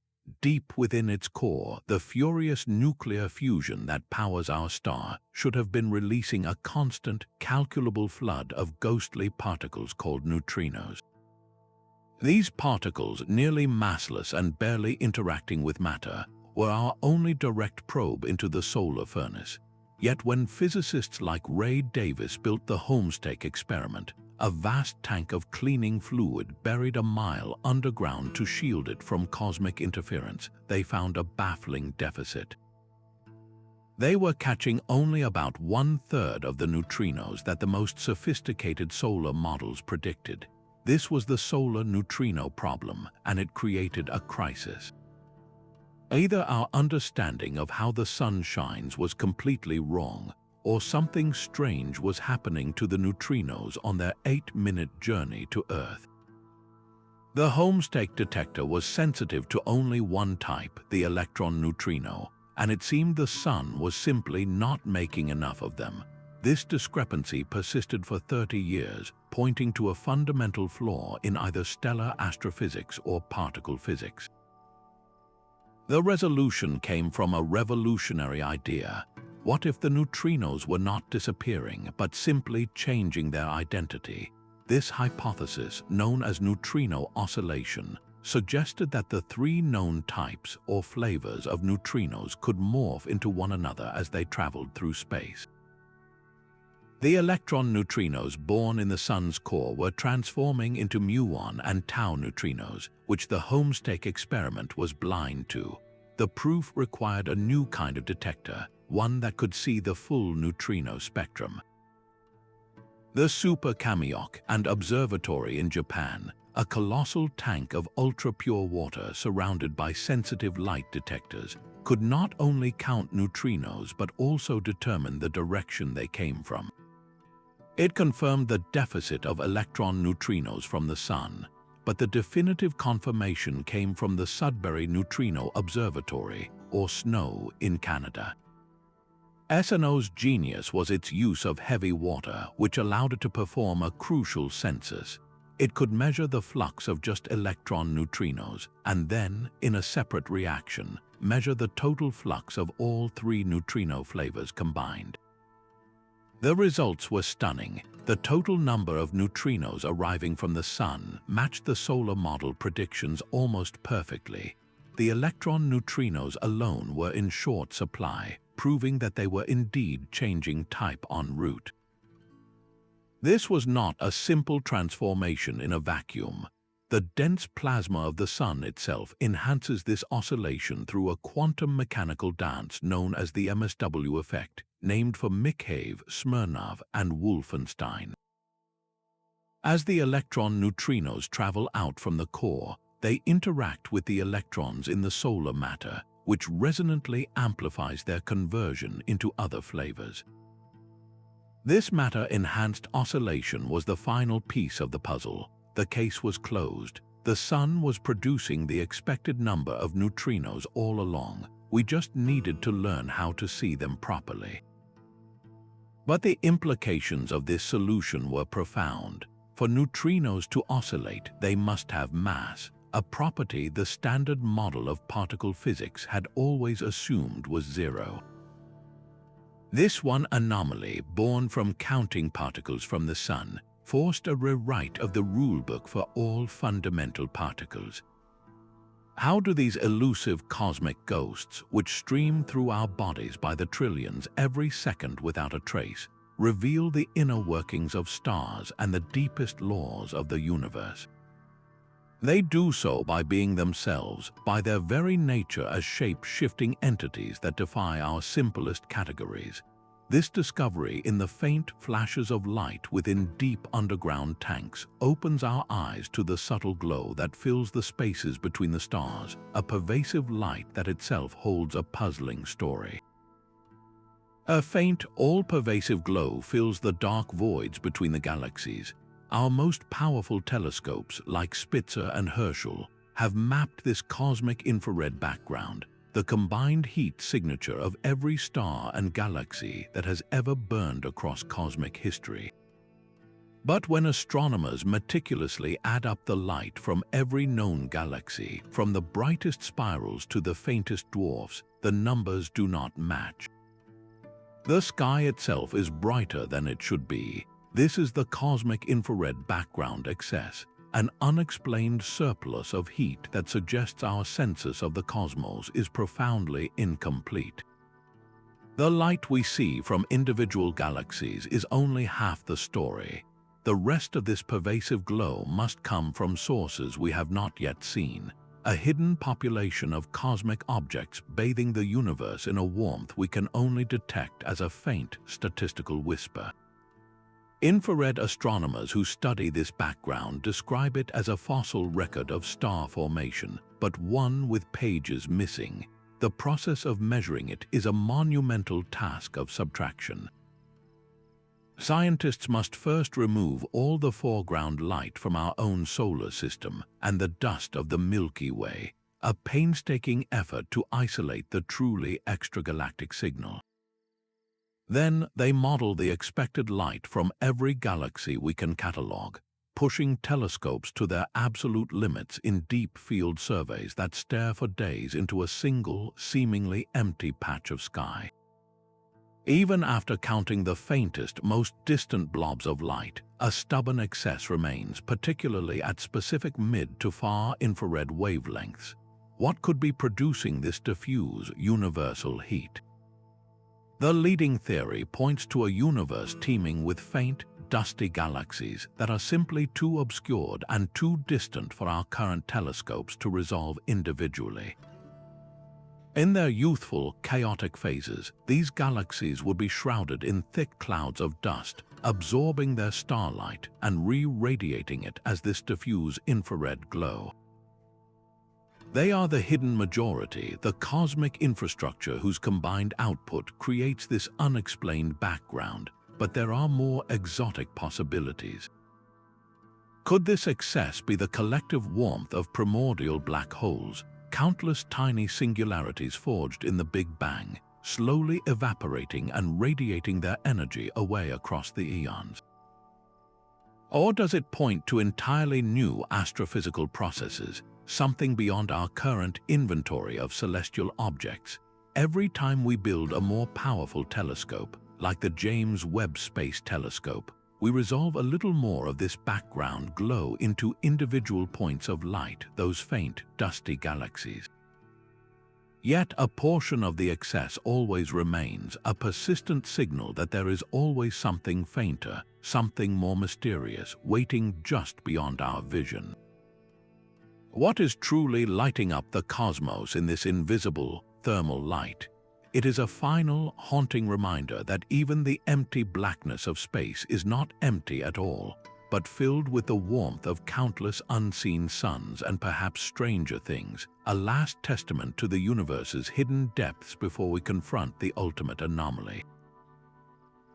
Deep within its core, the furious nuclear fusion that powers our star should have been releasing a constant, calculable flood of ghostly particles called neutrinos. These particles, nearly massless and barely interacting with matter, were our only direct probe into the solar furnace. Yet when physicists like Ray Davis built the Homestake experiment, a vast tank of cleaning fluid buried a mile underground to shield it from cosmic interference, they found a baffling deficit. They were catching only about 1/3 of the neutrinos that the most sophisticated solar models predicted. This was the solar neutrino problem, and it created a crisis. Either our understanding of how the Sun shines was completely wrong, or something strange was happening to the neutrinos on their 8-minute journey to Earth. The Homestake detector was sensitive to only one type, the electron neutrino, and it seemed the Sun was simply not making enough of them. This discrepancy persisted for 30 years, pointing to a fundamental flaw in either stellar astrophysics or particle physics. The resolution came from a revolutionary idea. What if the neutrinos were not disappearing, but simply changing their identity? This hypothesis, known as neutrino oscillation, suggested that the 3 known types or flavors of neutrinos could morph into one another as they traveled through space. The electron neutrinos born in the Sun's core were transforming into muon and tau neutrinos, which the Homestake experiment was blind to. The proof required a new kind of detector, one that could see the full neutrino spectrum. The Supermassive and Observatory in Japan, a colossal tank of ultra-pure water surrounded by sensitive light detectors, could not only count neutrinos but also determine the direction they came from. It confirmed the deficit of electron neutrinos from the Sun, but the definitive confirmation came from the Sudbury Neutrino Observatory, or SNO, in Canada. SNO's genius was its use of heavy water, which allowed it to perform a crucial census. It could measure the flux of just electron neutrinos, and then, in a separate reaction, measure the total flux of all three neutrino flavors combined. The results were stunning. The total number of neutrinos arriving from the Sun matched the solar model predictions almost perfectly. The electron neutrinos alone were in short supply, proving that they were indeed changing type en route. This was not a simple transformation in a vacuum. The dense plasma of the Sun itself enhances this oscillation through a quantum mechanical dance known as the MSW effect, named for Mikhail, Smirnov, and Wolfenstein. As the electron neutrinos travel out from the core, they interact with the electrons in the solar matter, which resonantly amplifies their conversion into other flavors. This matter-enhanced oscillation was the final piece of the puzzle. The case was closed. The Sun was producing the expected number of neutrinos all along. We just needed to learn how to see them properly. But the implications of this solution were profound. For neutrinos to oscillate, they must have mass, a property the standard model of particle physics had always assumed was zero. This one anomaly, born from counting particles from the Sun, forced a rewrite of the rulebook for all fundamental particles. How do these elusive cosmic ghosts, which stream through our bodies by the trillions every second without a trace, reveal the inner workings of stars and the deepest laws of the universe? They do so by being themselves, by their very nature as shape-shifting entities that defy our simplest categories. This discovery in the faint flashes of light within deep underground tanks opens our eyes to the subtle glow that fills the spaces between the stars, a pervasive light that itself holds a puzzling story. A faint, all-pervasive glow fills the dark voids between the galaxies. Our most powerful telescopes, like Spitzer and Herschel, have mapped this cosmic infrared background, the combined heat signature of every star and galaxy that has ever burned across cosmic history. But when astronomers meticulously add up the light from every known galaxy, from the brightest spirals to the faintest dwarfs, the numbers do not match. The sky itself is brighter than it should be. This is the cosmic infrared background excess, an unexplained surplus of heat that suggests our census of the cosmos is profoundly incomplete. The light we see from individual galaxies is only half the story. The rest of this pervasive glow must come from sources we have not yet seen, a hidden population of cosmic objects bathing the universe in a warmth we can only detect as a faint statistical whisper. Infrared astronomers who study this background describe it as a fossil record of star formation, but one with pages missing. The process of measuring it is a monumental task of subtraction. Scientists must first remove all the foreground light from our own solar system and the dust of the Milky Way, a painstaking effort to isolate the truly extragalactic signal. Then they model the expected light from every galaxy we can catalogue, pushing telescopes to their absolute limits in deep field surveys that stare for days into a single, seemingly empty patch of sky. Even after counting the faintest, most distant blobs of light, a stubborn excess remains, particularly at specific mid to far infrared wavelengths. What could be producing this diffuse, universal heat? The leading theory points to a universe teeming with faint, dusty galaxies that are simply too obscured and too distant for our current telescopes to resolve individually. In their youthful, chaotic phases, these galaxies would be shrouded in thick clouds of dust, absorbing their starlight and re-radiating it as this diffuse infrared glow. They are the hidden majority, the cosmic infrastructure whose combined output creates this unexplained background, but there are more exotic possibilities. Could this excess be the collective warmth of primordial black holes, countless tiny singularities forged in the Big Bang, slowly evaporating and radiating their energy away across the eons? Or does it point to entirely new astrophysical processes, something beyond our current inventory of celestial objects? Every time we build a more powerful telescope, like the James Webb Space Telescope, we resolve a little more of this background glow into individual points of light, those faint, dusty galaxies. Yet a portion of the excess always remains, a persistent signal that there is always something fainter, something more mysterious, waiting just beyond our vision. What is truly lighting up the cosmos in this invisible, thermal light? It is a final, haunting reminder that even the empty blackness of space is not empty at all, but filled with the warmth of countless unseen suns and perhaps stranger things, a last testament to the universe's hidden depths before we confront the ultimate anomaly.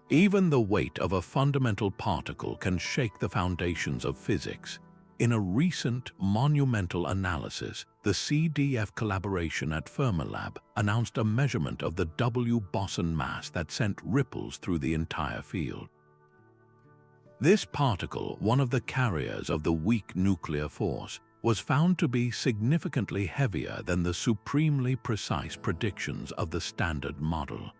Even the weight of a fundamental particle can shake the foundations of physics. In a recent, monumental analysis, the CDF collaboration at Fermilab announced a measurement of the W boson mass that sent ripples through the entire field. This particle, one of the carriers of the weak nuclear force, was found to be significantly heavier than the supremely precise predictions of the Standard Model.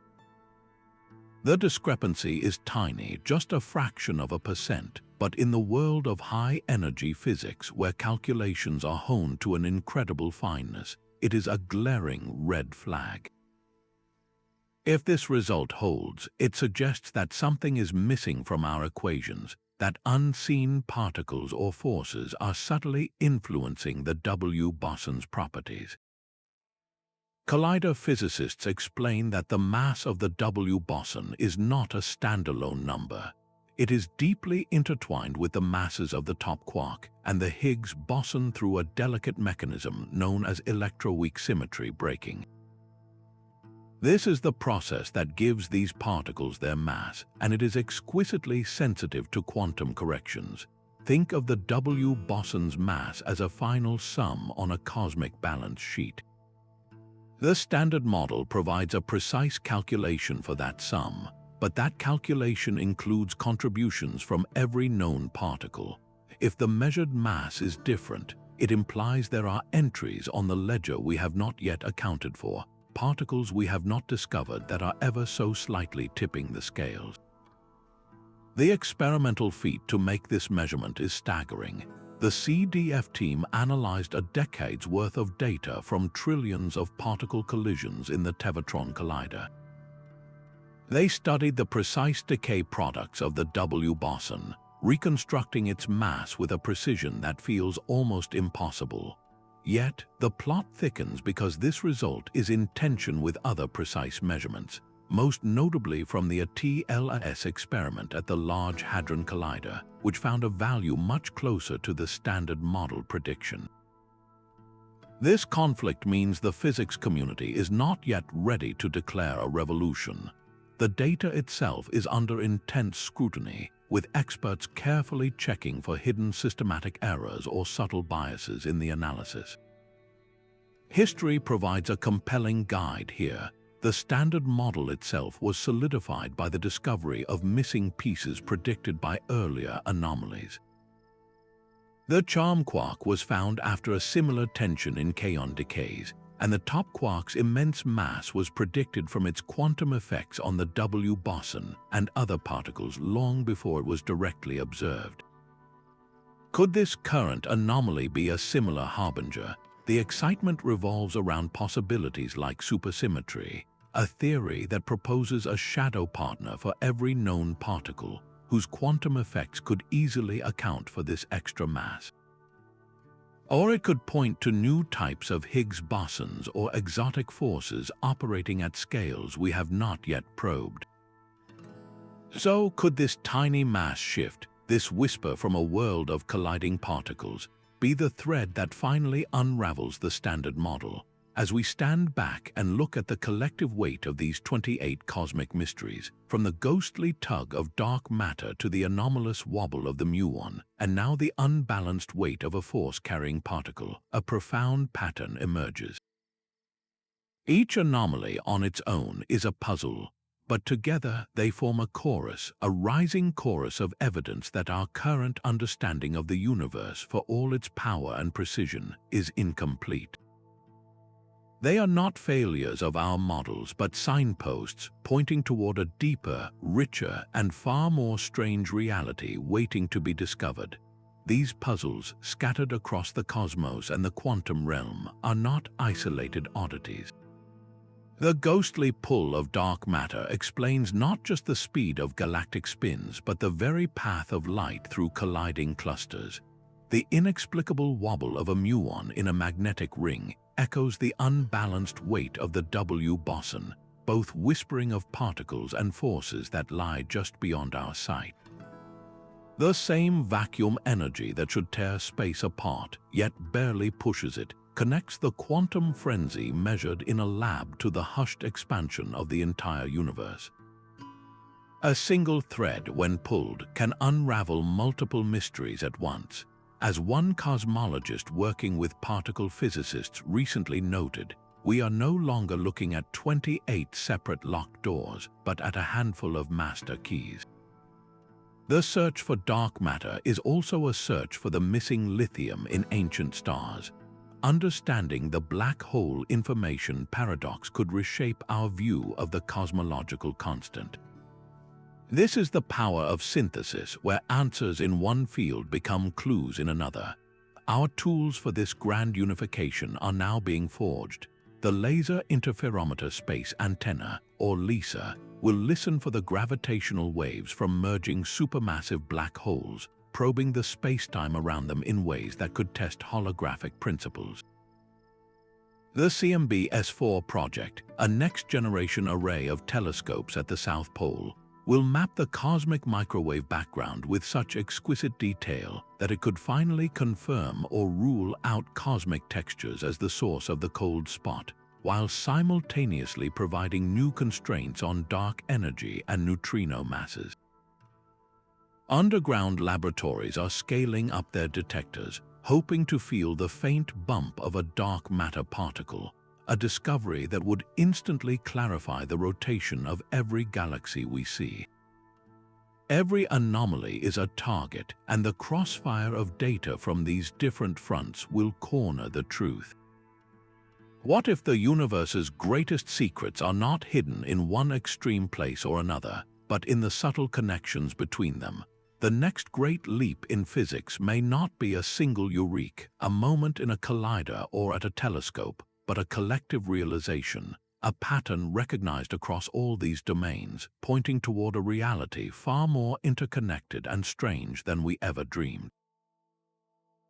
The discrepancy is tiny, just a fraction of a percent, but in the world of high-energy physics, where calculations are honed to an incredible fineness, it is a glaring red flag. If this result holds, it suggests that something is missing from our equations, that unseen particles or forces are subtly influencing the W boson's properties. Collider physicists explain that the mass of the W boson is not a standalone number. It is deeply intertwined with the masses of the top quark and the Higgs boson through a delicate mechanism known as electroweak symmetry breaking. This is the process that gives these particles their mass, and it is exquisitely sensitive to quantum corrections. Think of the W boson's mass as a final sum on a cosmic balance sheet. The Standard Model provides a precise calculation for that sum, but that calculation includes contributions from every known particle. If the measured mass is different, it implies there are entries on the ledger we have not yet accounted for, particles we have not discovered that are ever so slightly tipping the scales. The experimental feat to make this measurement is staggering. The CDF team analyzed a decade's worth of data from trillions of particle collisions in the Tevatron Collider. They studied the precise decay products of the W boson, reconstructing its mass with a precision that feels almost impossible. Yet, the plot thickens because this result is in tension with other precise measurements, most notably from the TLAS experiment at the Large Hadron Collider, which found a value much closer to the Standard Model prediction. This conflict means the physics community is not yet ready to declare a revolution. The data itself is under intense scrutiny, with experts carefully checking for hidden systematic errors or subtle biases in the analysis. History provides a compelling guide here. The Standard Model itself was solidified by the discovery of missing pieces predicted by earlier anomalies. The charm quark was found after a similar tension in kaon decays, and the top quark's immense mass was predicted from its quantum effects on the W boson and other particles long before it was directly observed. Could this current anomaly be a similar harbinger? The excitement revolves around possibilities like supersymmetry, a theory that proposes a shadow partner for every known particle, whose quantum effects could easily account for this extra mass. Or it could point to new types of Higgs bosons or exotic forces operating at scales we have not yet probed. So could this tiny mass shift, this whisper from a world of colliding particles, be the thread that finally unravels the Standard Model? As we stand back and look at the collective weight of these 28 cosmic mysteries, from the ghostly tug of dark matter to the anomalous wobble of the muon, and now the unbalanced weight of a force-carrying particle, a profound pattern emerges. Each anomaly on its own is a puzzle, but together they form a chorus, a rising chorus of evidence that our current understanding of the universe, for all its power and precision, is incomplete. They are not failures of our models, but signposts pointing toward a deeper, richer, and far more strange reality waiting to be discovered. These puzzles, scattered across the cosmos and the quantum realm, are not isolated oddities. The ghostly pull of dark matter explains not just the speed of galactic spins, but the very path of light through colliding clusters. The inexplicable wobble of a muon in a magnetic ring echoes the unbalanced weight of the W boson, both whispering of particles and forces that lie just beyond our sight. The same vacuum energy that should tear space apart, yet barely pushes it, connects the quantum frenzy measured in a lab to the hushed expansion of the entire universe. A single thread, when pulled, can unravel multiple mysteries at once. As one cosmologist working with particle physicists recently noted, we are no longer looking at 28 separate locked doors, but at a handful of master keys. The search for dark matter is also a search for the missing lithium in ancient stars. Understanding the black hole information paradox could reshape our view of the cosmological constant. This is the power of synthesis, where answers in one field become clues in another. Our tools for this grand unification are now being forged. The Laser Interferometer Space Antenna, or LISA, will listen for the gravitational waves from merging supermassive black holes, probing the space-time around them in ways that could test holographic principles. The CMB S4 project, a next-generation array of telescopes at the South Pole, will map the cosmic microwave background with such exquisite detail that it could finally confirm or rule out cosmic textures as the source of the cold spot, while simultaneously providing new constraints on dark energy and neutrino masses. Underground laboratories are scaling up their detectors, hoping to feel the faint bump of a dark matter particle, a discovery that would instantly clarify the rotation of every galaxy we see. Every anomaly is a target, and the crossfire of data from these different fronts will corner the truth. What if the universe's greatest secrets are not hidden in one extreme place or another, but in the subtle connections between them? The next great leap in physics may not be a single eureka, a moment in a collider or at a telescope, but a collective realization, a pattern recognized across all these domains, pointing toward a reality far more interconnected and strange than we ever dreamed.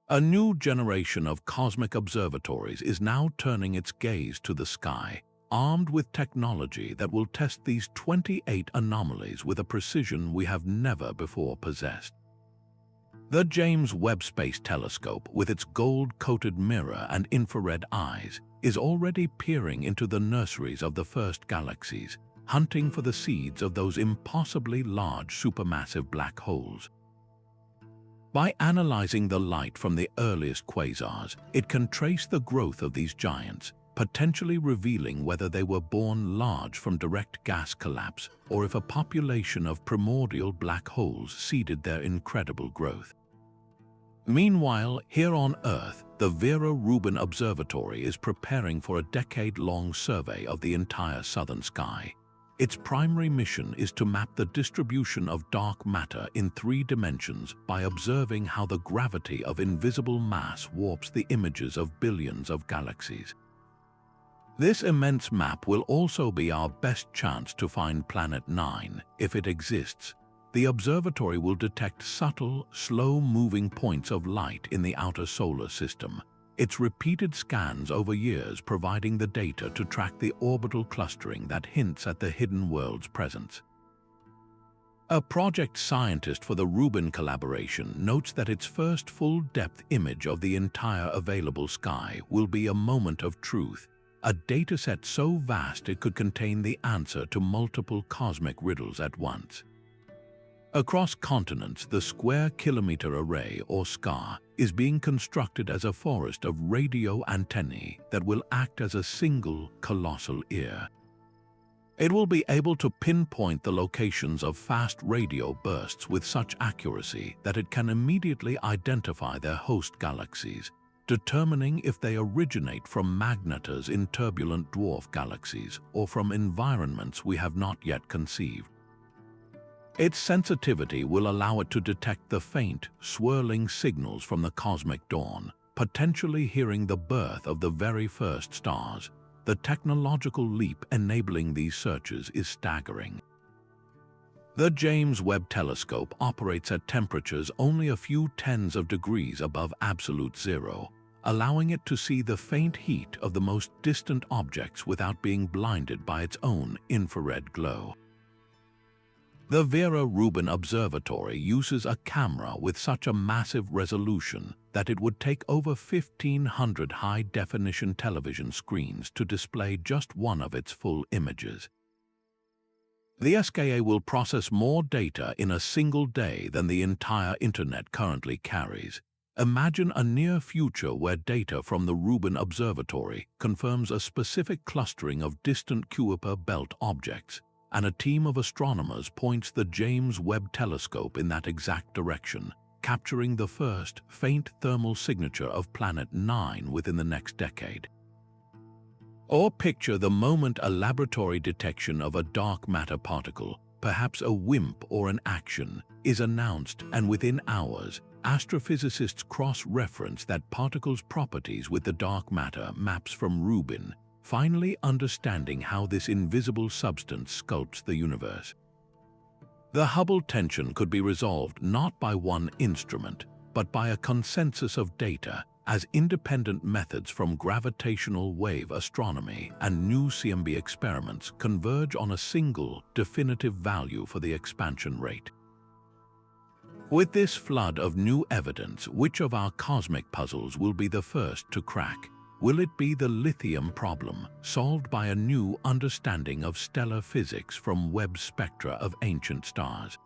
A new generation of cosmic observatories is now turning its gaze to the sky, armed with technology that will test these 28 anomalies with a precision we have never before possessed. The James Webb Space Telescope, with its gold-coated mirror and infrared eyes, is already peering into the nurseries of the first galaxies, hunting for the seeds of those impossibly large supermassive black holes. By analyzing the light from the earliest quasars, it can trace the growth of these giants, potentially revealing whether they were born large from direct gas collapse or if a population of primordial black holes seeded their incredible growth. Meanwhile, here on Earth, the Vera Rubin Observatory is preparing for a decade-long survey of the entire southern sky. Its primary mission is to map the distribution of dark matter in 3 dimensions by observing how the gravity of invisible mass warps the images of billions of galaxies. This immense map will also be our best chance to find Planet 9, if it exists. The observatory will detect subtle, slow-moving points of light in the outer solar system, its repeated scans over years providing the data to track the orbital clustering that hints at the hidden world's presence. A project scientist for the Rubin collaboration notes that its first full-depth image of the entire available sky will be a moment of truth, a dataset so vast it could contain the answer to multiple cosmic riddles at once. Across continents, the Square Kilometre Array, or SCAR, is being constructed as a forest of radio antennae that will act as a single, colossal ear. It will be able to pinpoint the locations of fast radio bursts with such accuracy that it can immediately identify their host galaxies, determining if they originate from magnetars in turbulent dwarf galaxies or from environments we have not yet conceived. Its sensitivity will allow it to detect the faint, swirling signals from the cosmic dawn, potentially hearing the birth of the very first stars. The technological leap enabling these searches is staggering. The James Webb Telescope operates at temperatures only a few tens of degrees above absolute zero, allowing it to see the faint heat of the most distant objects without being blinded by its own infrared glow. The Vera Rubin Observatory uses a camera with such a massive resolution that it would take over 1,500 high-definition television screens to display just one of its full images. The SKA will process more data in a single day than the entire Internet currently carries. Imagine a near future where data from the Rubin Observatory confirms a specific clustering of distant Kuiper belt objects, and a team of astronomers points the James Webb Telescope in that exact direction, capturing the first faint thermal signature of Planet 9 within the next decade. Or picture the moment a laboratory detection of a dark matter particle, perhaps a WIMP or an action, is announced, and within hours, astrophysicists cross-reference that particle's properties with the dark matter maps from Rubin, finally understanding how this invisible substance sculpts the universe. The Hubble tension could be resolved not by one instrument, but by a consensus of data, as independent methods from gravitational wave astronomy and new CMB experiments converge on a single, definitive value for the expansion rate. With this flood of new evidence, which of our cosmic puzzles will be the first to crack? Will it be the lithium problem, solved by a new understanding of stellar physics from Webb's spectra of ancient stars?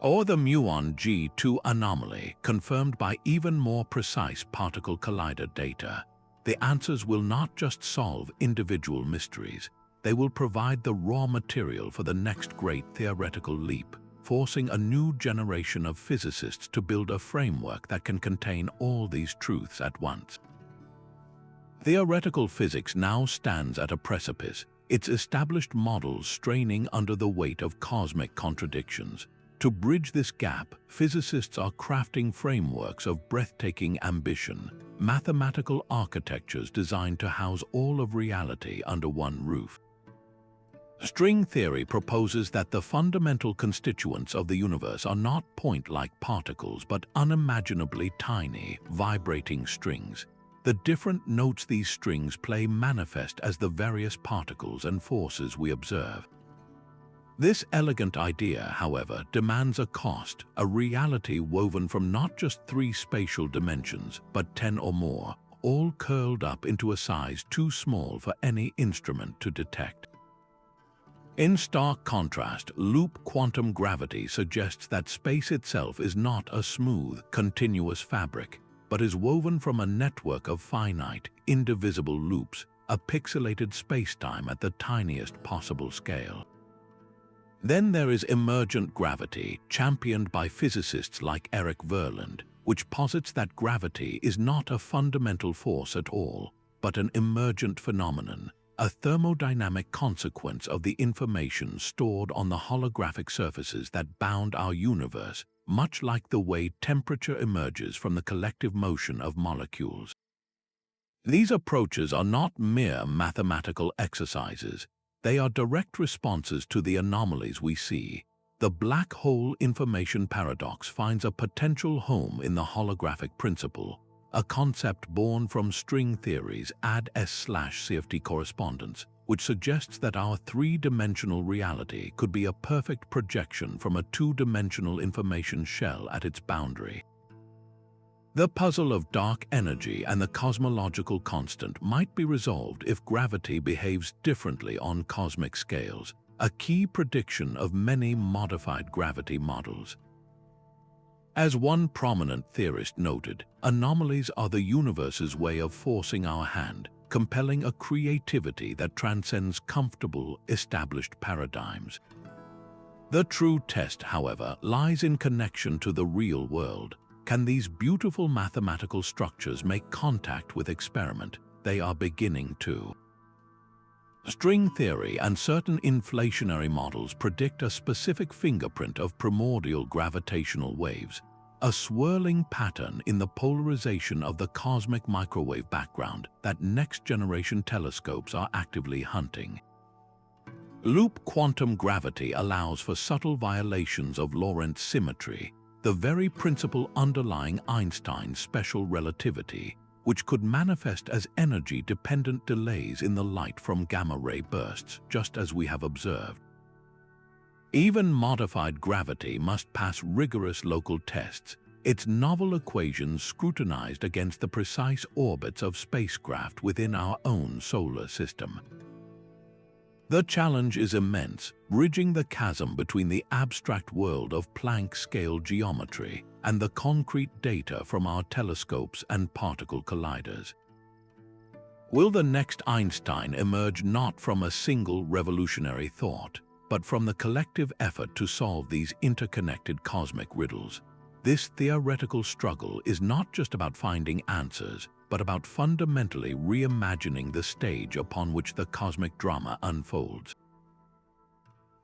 Or the Muon G2 anomaly, confirmed by even more precise particle collider data? The answers will not just solve individual mysteries, they will provide the raw material for the next great theoretical leap, forcing a new generation of physicists to build a framework that can contain all these truths at once. Theoretical physics now stands at a precipice, its established models straining under the weight of cosmic contradictions. To bridge this gap, physicists are crafting frameworks of breathtaking ambition, mathematical architectures designed to house all of reality under one roof. String theory proposes that the fundamental constituents of the universe are not point-like particles, but unimaginably tiny, vibrating strings. The different notes these strings play manifest as the various particles and forces we observe. This elegant idea, however, demands a cost, a reality woven from not just 3 spatial dimensions, but 10 or more, all curled up into a size too small for any instrument to detect. In stark contrast, loop quantum gravity suggests that space itself is not a smooth, continuous fabric, but is woven from a network of finite, indivisible loops, a pixelated spacetime at the tiniest possible scale. Then there is emergent gravity, championed by physicists like Eric Verland, which posits that gravity is not a fundamental force at all, but an emergent phenomenon, a thermodynamic consequence of the information stored on the holographic surfaces that bound our universe, much like the way temperature emerges from the collective motion of molecules. These approaches are not mere mathematical exercises. They are direct responses to the anomalies we see. The black hole information paradox finds a potential home in the holographic principle, a concept born from string theory's AD/S/CFT correspondence, which suggests that our 3-dimensional reality could be a perfect projection from a 2-dimensional information shell at its boundary. The puzzle of dark energy and the cosmological constant might be resolved if gravity behaves differently on cosmic scales, a key prediction of many modified gravity models. As one prominent theorist noted, anomalies are the universe's way of forcing our hand, compelling a creativity that transcends comfortable, established paradigms. The true test, however, lies in connection to the real world. Can these beautiful mathematical structures make contact with experiment? They are beginning to. String theory and certain inflationary models predict a specific fingerprint of primordial gravitational waves, a swirling pattern in the polarization of the cosmic microwave background that next-generation telescopes are actively hunting. Loop quantum gravity allows for subtle violations of Lorentz symmetry, the very principle underlying Einstein's special relativity, which could manifest as energy-dependent delays in the light from gamma-ray bursts, just as we have observed. Even modified gravity must pass rigorous local tests, its novel equations scrutinized against the precise orbits of spacecraft within our own solar system. The challenge is immense, bridging the chasm between the abstract world of Planck-scale geometry and the concrete data from our telescopes and particle colliders. Will the next Einstein emerge not from a single revolutionary thought, but from the collective effort to solve these interconnected cosmic riddles? This theoretical struggle is not just about finding answers, but about fundamentally reimagining the stage upon which the cosmic drama unfolds.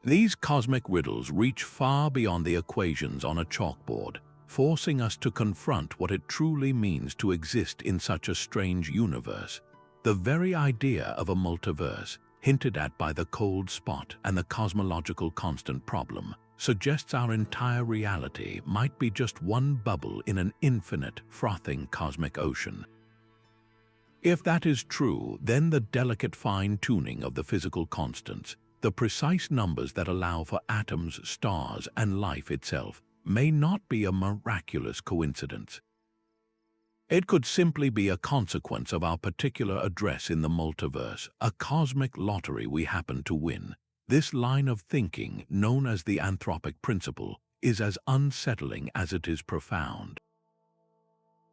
These cosmic riddles reach far beyond the equations on a chalkboard, forcing us to confront what it truly means to exist in such a strange universe. The very idea of a multiverse, hinted at by the cold spot and the cosmological constant problem, suggests our entire reality might be just one bubble in an infinite, frothing cosmic ocean. If that is true, then the delicate fine-tuning of the physical constants, the precise numbers that allow for atoms, stars, and life itself, may not be a miraculous coincidence. It could simply be a consequence of our particular address in the multiverse, a cosmic lottery we happen to win. This line of thinking, known as the anthropic principle, is as unsettling as it is profound.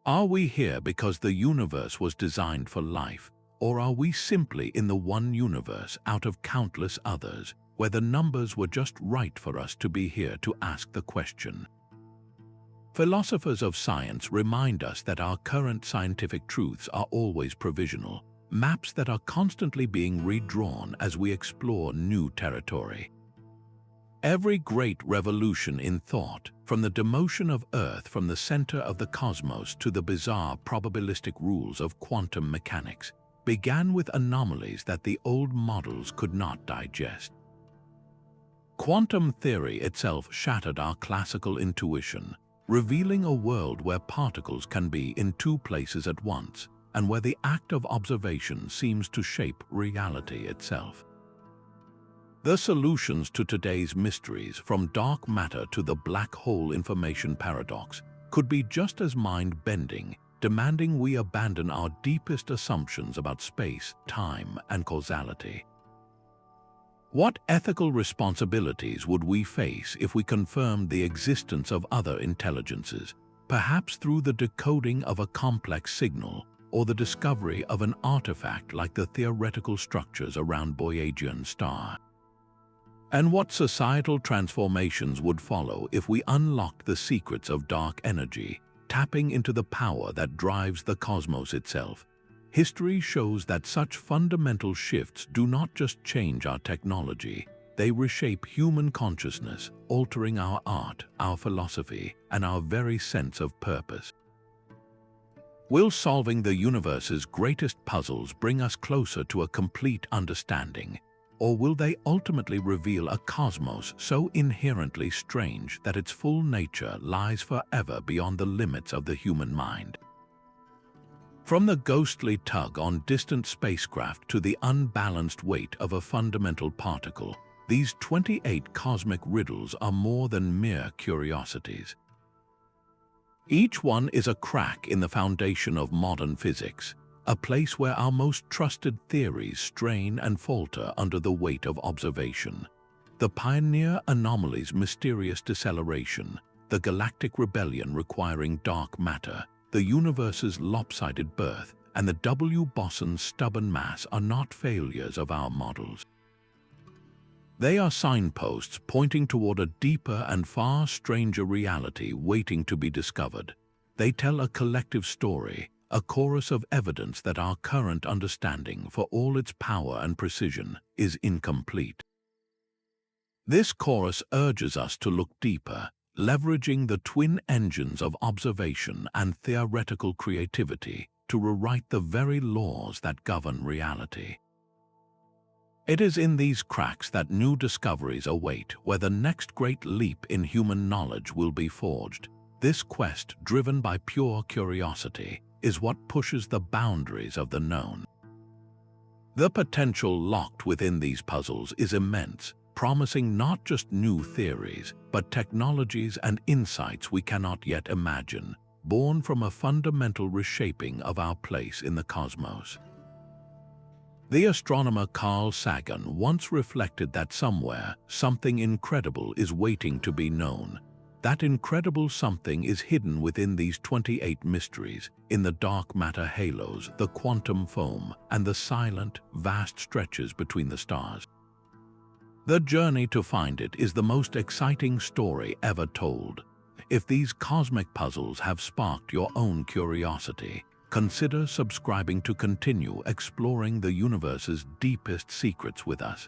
Are we here because the universe was designed for life, or are we simply in the one universe out of countless others, where the numbers were just right for us to be here to ask the question? Philosophers of science remind us that our current scientific truths are always provisional, maps that are constantly being redrawn as we explore new territory. Every great revolution in thought, from the demotion of Earth from the center of the cosmos to the bizarre probabilistic rules of quantum mechanics, began with anomalies that the old models could not digest. Quantum theory itself shattered our classical intuition, revealing a world where particles can be in two places at once, and where the act of observation seems to shape reality itself. The solutions to today's mysteries, from dark matter to the black hole information paradox, could be just as mind-bending, demanding we abandon our deepest assumptions about space, time, and causality. What ethical responsibilities would we face if we confirmed the existence of other intelligences, perhaps through the decoding of a complex signal or the discovery of an artifact like the theoretical structures around Boyajian star? And what societal transformations would follow if we unlocked the secrets of dark energy, tapping into the power that drives the cosmos itself? History shows that such fundamental shifts do not just change our technology, they reshape human consciousness, altering our art, our philosophy, and our very sense of purpose. Will solving the universe's greatest puzzles bring us closer to a complete understanding? Or will they ultimately reveal a cosmos so inherently strange that its full nature lies forever beyond the limits of the human mind? From the ghostly tug on distant spacecraft to the unbalanced weight of a fundamental particle, these 28 cosmic riddles are more than mere curiosities. Each one is a crack in the foundation of modern physics, a place where our most trusted theories strain and falter under the weight of observation. The Pioneer Anomaly's mysterious deceleration, the galactic rebellion requiring dark matter, the universe's lopsided birth, and the Boson's stubborn mass are not failures of our models. They are signposts pointing toward a deeper and far stranger reality waiting to be discovered. They tell a collective story, a chorus of evidence that our current understanding, for all its power and precision, is incomplete. This chorus urges us to look deeper, leveraging the twin engines of observation and theoretical creativity to rewrite the very laws that govern reality. It is in these cracks that new discoveries await, where the next great leap in human knowledge will be forged. This quest, driven by pure curiosity, is what pushes the boundaries of the known. The potential locked within these puzzles is immense, promising not just new theories, but technologies and insights we cannot yet imagine, born from a fundamental reshaping of our place in the cosmos. The astronomer Carl Sagan once reflected that somewhere, something incredible is waiting to be known. That incredible something is hidden within these 28 mysteries, in the dark matter halos, the quantum foam, and the silent, vast stretches between the stars. The journey to find it is the most exciting story ever told. If these cosmic puzzles have sparked your own curiosity, consider subscribing to continue exploring the universe's deepest secrets with us.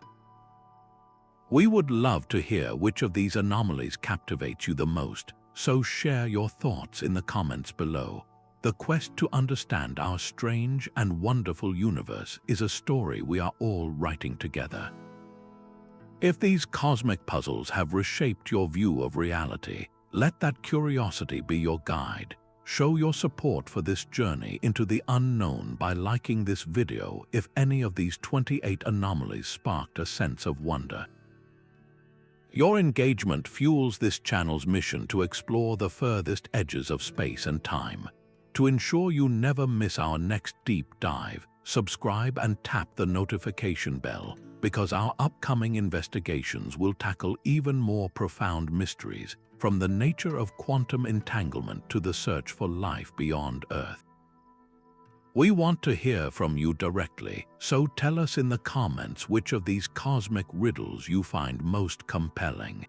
We would love to hear which of these anomalies captivates you the most, so share your thoughts in the comments below. The quest to understand our strange and wonderful universe is a story we are all writing together. If these cosmic puzzles have reshaped your view of reality, let that curiosity be your guide. Show your support for this journey into the unknown by liking this video if any of these 28 anomalies sparked a sense of wonder. Your engagement fuels this channel's mission to explore the furthest edges of space and time. To ensure you never miss our next deep dive, subscribe and tap the notification bell, because our upcoming investigations will tackle even more profound mysteries, from the nature of quantum entanglement to the search for life beyond Earth. We want to hear from you directly, so tell us in the comments which of these cosmic riddles you find most compelling.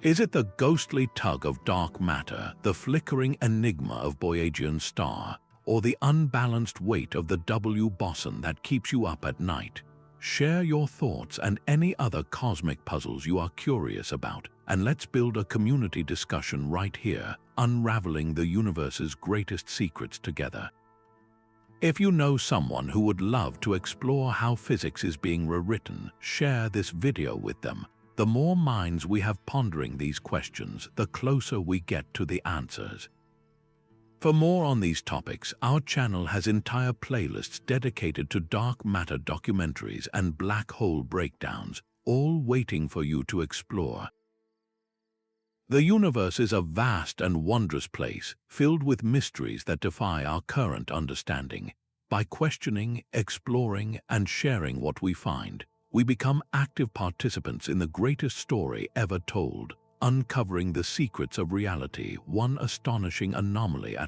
Is it the ghostly tug of dark matter, the flickering enigma of Boyajian's star, or the unbalanced weight of the Boson that keeps you up at night? Share your thoughts and any other cosmic puzzles you are curious about, and let's build a community discussion right here, unraveling the universe's greatest secrets together. If you know someone who would love to explore how physics is being rewritten, share this video with them. The more minds we have pondering these questions, the closer we get to the answers. For more on these topics, our channel has entire playlists dedicated to dark matter documentaries and black hole breakdowns, all waiting for you to explore. The universe is a vast and wondrous place, filled with mysteries that defy our current understanding. By questioning, exploring, and sharing what we find, we become active participants in the greatest story ever told, uncovering the secrets of reality, one astonishing anomaly at